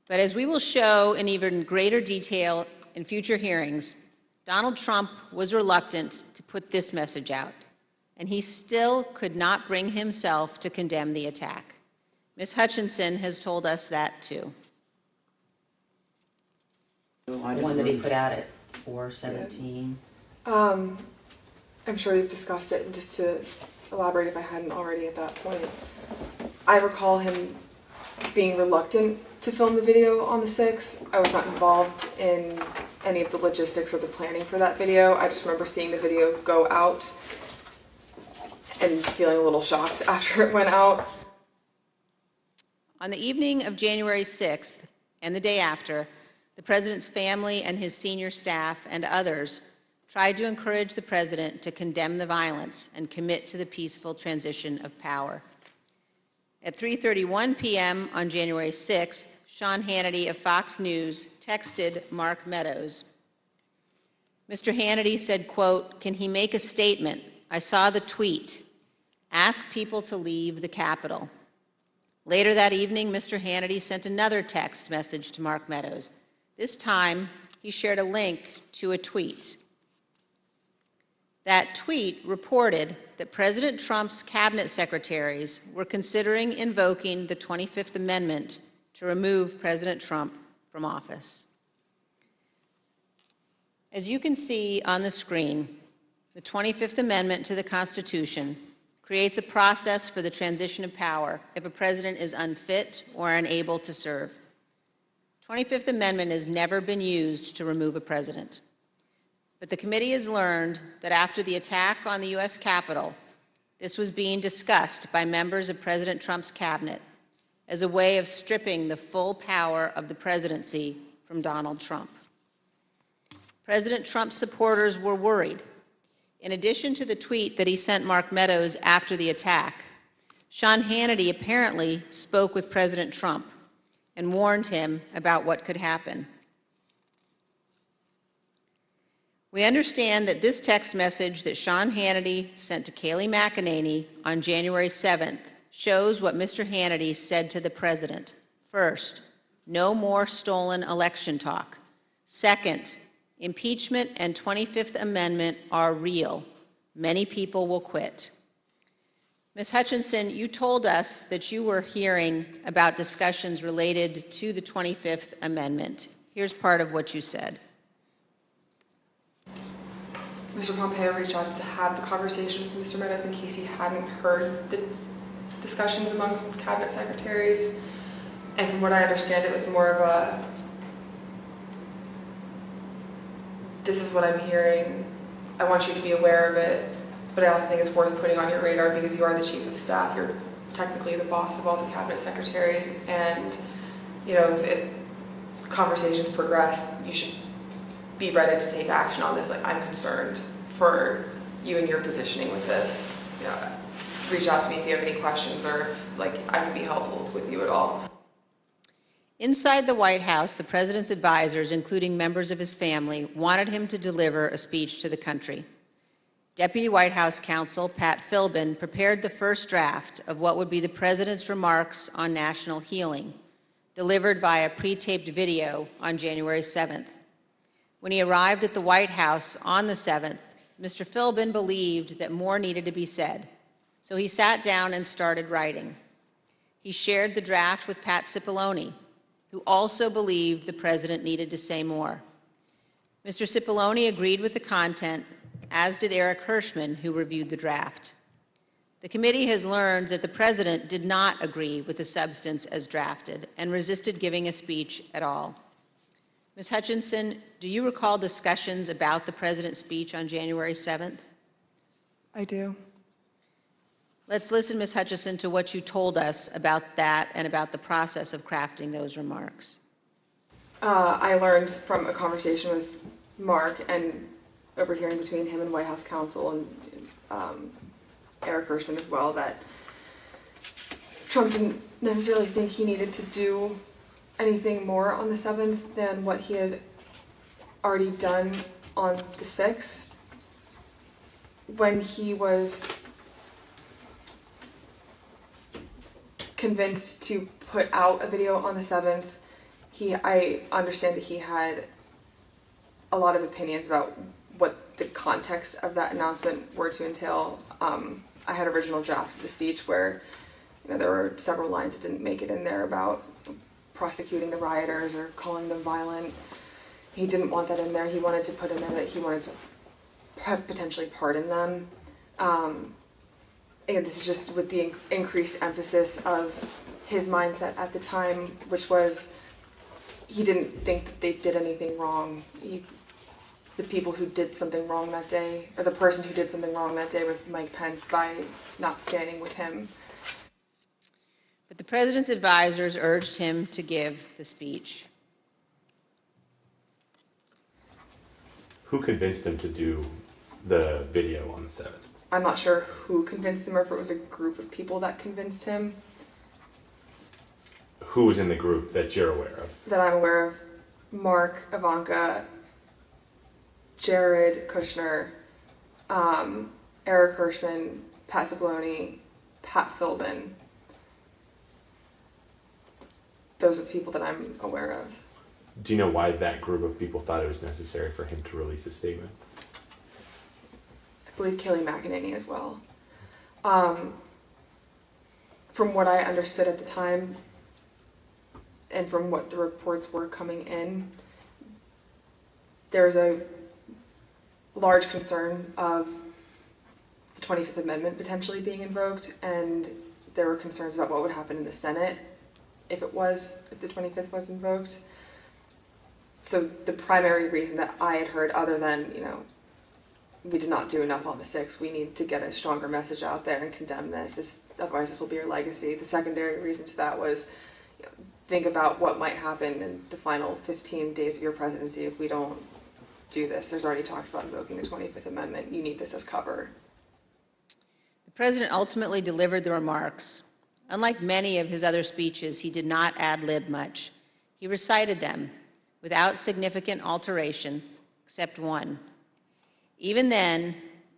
But as we will show in even greater detail in future hearings, Donald Trump was reluctant to put this message out, and he still could not bring himself to condemn the attack. Ms. Hutchinson has told us that too. The one that he put out at 4:17. I'm sure you've discussed it, and just to elaborate if I hadn't already at that point, I recall him being reluctant to film the video on the 6th. I was not involved in any of the logistics or the planning for that video. I just remember seeing the video go out and feeling a little shocked after it went out. On the evening of January 6th and the day after, the president's family and his senior staff and others tried to encourage the president to condemn the violence and commit to the peaceful transition of power. At 3:31 p.m. on January 6th, Sean Hannity of Fox News texted Mark Meadows. Mr. Hannity said, quote, "Can he make a statement? I saw the tweet. Ask people to leave the Capitol." Later that evening, Mr. Hannity sent another text message to Mark Meadows. This time, he shared a link to a tweet. That tweet reported that President Trump's cabinet secretaries were considering invoking the 25th Amendment to remove President Trump from office. As you can see on the screen, the 25th Amendment to the Constitution creates a process for the transition of power if a president is unfit or unable to serve. The 25th Amendment has never been used to remove a president. But the committee has learned that after the attack on the U.S. Capitol, this was being discussed by members of President Trump's cabinet as a way of stripping the full power of the presidency from Donald Trump. President Trump's supporters were worried. In addition to the tweet that he sent Mark Meadows after the attack, Sean Hannity apparently spoke with President Trump and warned him about what could happen. We understand that this text message that Sean Hannity sent to Kayleigh McEnany on January 7th shows what Mr. Hannity said to the president. First, no more stolen election talk. Second, impeachment and 25th Amendment are real. Many people will quit. Ms. Hutchinson, you told us that you were hearing about discussions related to the 25th Amendment. Here's part of what you said. Mr. Pompeo reached out to have the conversation with Mr. Meadows in case he hadn't heard the discussions amongst cabinet secretaries. And from what I understand, it was more of a, this is what I'm hearing. I want you to be aware of it, but I also think it's worth putting on your radar because you are the chief of staff. You're technically the boss of all the cabinet secretaries. And, you know, if conversations progress, you should be ready to take action on this. Like, I'm concerned for you and your positioning with this. You know, reach out to me if you have any questions or like I can be helpful with you at all. Inside the White House, the president's advisors, including members of his family, wanted him to deliver a speech to the country. Deputy White House counsel Pat Philbin prepared the first draft of what would be the president's remarks on national healing, delivered via pre-taped video on January 7th. When he arrived at the White House on the 7th, Mr. Philbin believed that more needed to be said, so he sat down and started writing. He shared the draft with Pat Cipollone, who also believed the president needed to say more. Mr. Cipollone agreed with the content, as did Eric Hirschman, who reviewed the draft. The committee has learned that the president did not agree with the substance as drafted and resisted giving a speech at all. Ms. Hutchinson, do you recall discussions about the president's speech on January 7th? I do. Let's listen, Ms. Hutchinson, to what you told us about that and about the process of crafting those remarks. I learned from a conversation with Mark and overhearing between him and White House counsel and Eric Hirschman as well that Trump didn't necessarily think he needed to do anything more on the 7th than what he had already done on the 6th. When he was convinced to put out a video on the 7th, I understand that he had a lot of opinions about what the context of that announcement were to entail. I had original drafts of the speech where there were several lines that didn't make it in there about prosecuting the rioters or calling them violent. He didn't want that in there. He wanted to put in there that he wanted to potentially pardon them. And this is just with the increased emphasis of his mindset at the time, which was he didn't think that they did anything wrong. The people who did something wrong that day, or the person who did something wrong that day, was Mike Pence by not standing with him. But the president's advisors urged him to give the speech. Who convinced him to do the video on the 7th? I'm not sure who convinced him or if it was a group of people that convinced him. Who was in the group that you're aware of? That I'm aware of: Mark, Ivanka, Jared Kushner, Eric Hirschman, Pat Zabloni, Pat Philbin. Those are the people that I'm aware of. Do you know why that group of people thought it was necessary for him to release a statement? I believe Kayleigh McEnany as well. From what I understood at the time, and from what the reports were coming in, there's a large concern of the 25th Amendment potentially being invoked, and there were concerns about what would happen in the Senate if the 25th was invoked. So the primary reason that I had heard, other than, we did not do enough on the 6th, we need to get a stronger message out there and condemn this, otherwise this will be your legacy. The secondary reason to that was, think about what might happen in the final 15 days of your presidency if we don't do this. There's already talks about invoking the 25th Amendment. You need this as cover. The president ultimately delivered the remarks. Unlike many of his other speeches, he did not ad-lib much. He recited them without significant alteration, except one. Even then,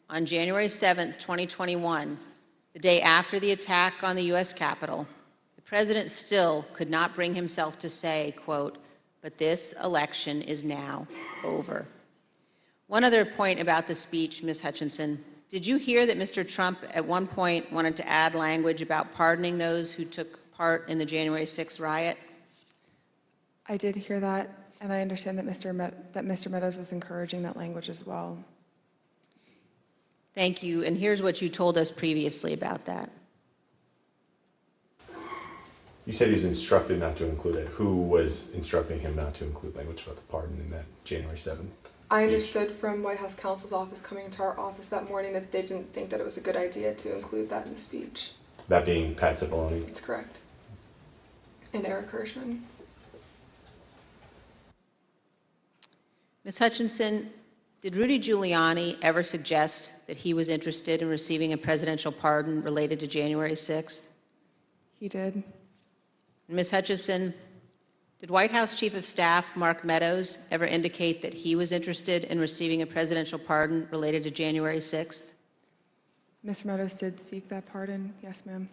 on January 7th, 2021, the day after the attack on the U.S. Capitol, the president still could not bring himself to say, quote, "But this election is now over." One other point about the speech, Ms. Hutchinson. Did you hear that Mr. Trump at one point wanted to add language about pardoning those who took part in the January 6th riot? I did hear that, and I understand that Mr. Meadows was encouraging that language as well. Thank you, and here's what you told us previously about that. You said he was instructed not to include it. Who was instructing him not to include language about the pardon in that January 7th? I understood from White House counsel's office coming into our office that morning that they didn't think that it was a good idea to include that in the speech. That being Pat Zabloni? That's correct. And Eric Hirschman. Ms. Hutchinson, did Rudy Giuliani ever suggest that he was interested in receiving a presidential pardon related to January 6th? He did. Ms. Hutchinson, did White House Chief of Staff Mark Meadows ever indicate that he was interested in receiving a presidential pardon related to January 6th? Mr. Meadows did seek that pardon. Yes, ma'am.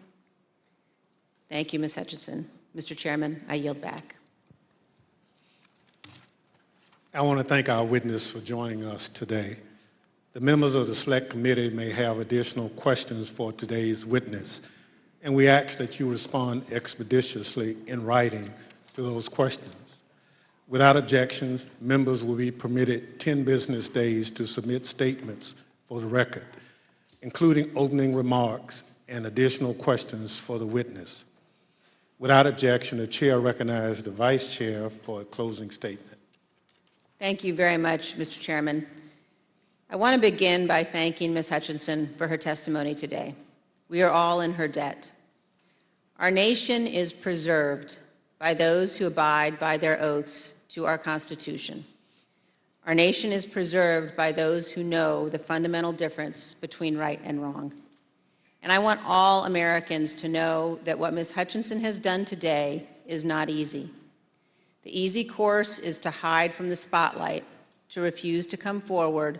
Thank you, Ms. Hutchinson. Mr. Chairman, I yield back. I want to thank our witness for joining us today. The members of the Select Committee may have additional questions for today's witness, and we ask that you respond expeditiously in writing to those questions. Without objections, members will be permitted 10 business days to submit statements for the record, including opening remarks and additional questions for the witness. Without objection, the chair recognizes the vice chair for a closing statement. Thank you very much, Mr. Chairman. I want to begin by thanking Ms. Hutchinson for her testimony today. We are all in her debt. Our nation is preserved by those who abide by their oaths to our Constitution. Our nation is preserved by those who know the fundamental difference between right and wrong. And I want all Americans to know that what Ms. Hutchinson has done today is not easy. The easy course is to hide from the spotlight, to refuse to come forward,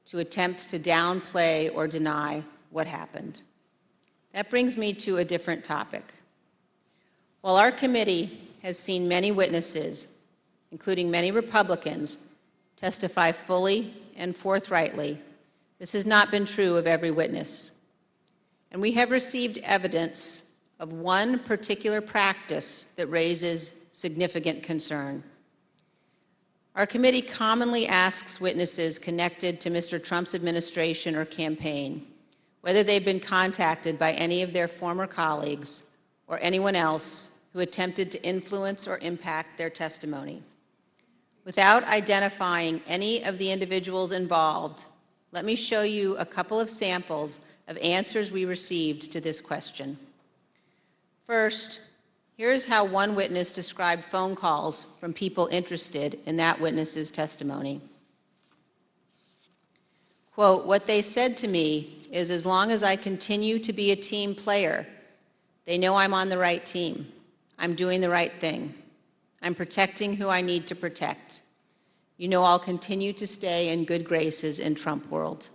to attempt to downplay or deny what happened. That brings me to a different topic. While our committee has seen many witnesses, including many Republicans, testify fully and forthrightly, this has not been true of every witness. And we have received evidence of one particular practice that raises significant concern. Our committee commonly asks witnesses connected to Mr. Trump's administration or campaign whether they've been contacted by any of their former colleagues or anyone else who attempted to influence or impact their testimony. Without identifying any of the individuals involved, let me show you a couple of samples of answers we received to this question. First, here's how one witness described phone calls from people interested in that witness's testimony. Quote, "What they said to me is as long as I continue to be a team player, they know I'm on the right team. I'm doing the right thing. I'm protecting who I need to protect. You know I'll continue to stay in good graces in Trump world.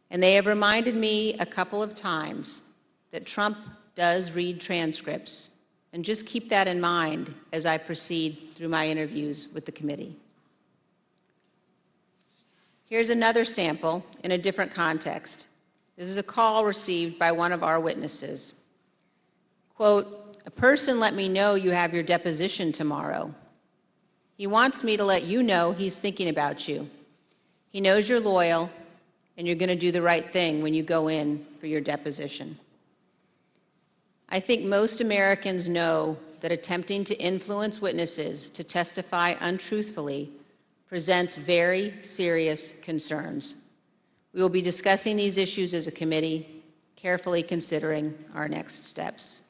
And they have reminded me a couple of times that Trump does read transcripts, and just keep that in mind as I proceed through my interviews with the committee." Here's another sample in a different context. This is a call received by one of our witnesses. Quote, "A person let me know you have your deposition tomorrow. He wants me to let you know he's thinking about you. He knows you're loyal and you're going to do the right thing when you go in for your deposition." I think most Americans know that attempting to influence witnesses to testify untruthfully presents very serious concerns. We will be discussing these issues as a committee, carefully considering our next steps.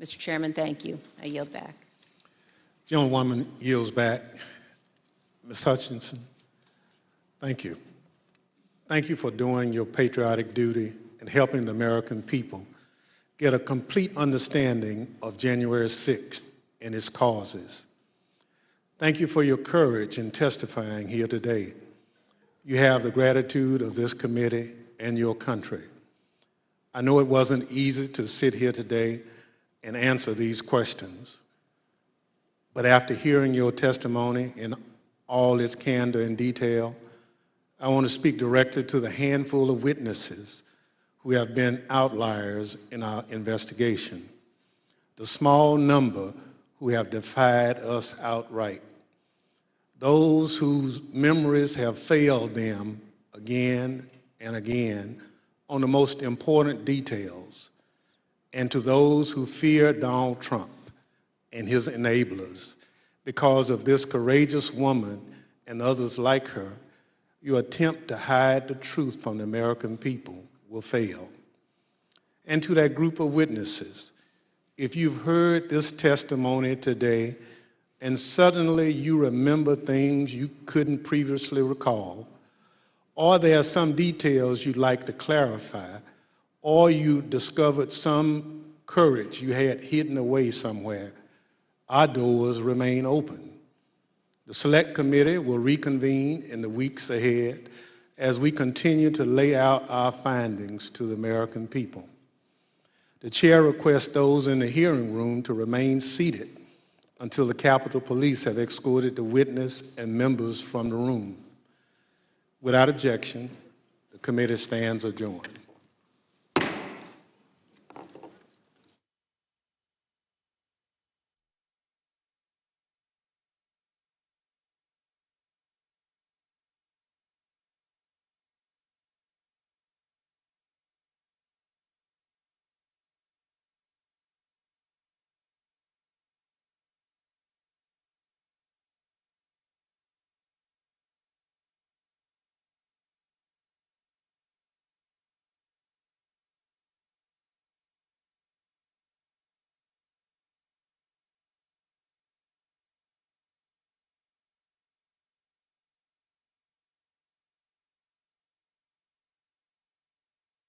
Mr. Chairman, thank you. I yield back. Gentlewoman yields back. Ms. Hutchinson, thank you. Thank you for doing your patriotic duty and helping the American people get a complete understanding of January 6th and its causes. Thank you for your courage in testifying here today. You have the gratitude of this committee and your country. I know it wasn't easy to sit here today and answer these questions, but after hearing your testimony in all its candor and detail, I want to speak directly to the handful of witnesses who have been outliers in our investigation, the small number who have defied us outright, those whose memories have failed them again and again on the most important details, and to those who fear Donald Trump and his enablers. Because of this courageous woman and others like her, your attempt to hide the truth from the American people will fail. And to that group of witnesses, if you've heard this testimony today and suddenly you remember things you couldn't previously recall, or there are some details you'd like to clarify, or you discovered some courage you had hidden away somewhere, our doors remain open. The Select Committee will reconvene in the weeks ahead as we continue to lay out our findings to the American people. The chair requests those in the hearing room to remain seated until the Capitol Police have escorted the witness and members from the room. Without objection, the committee stands adjourned.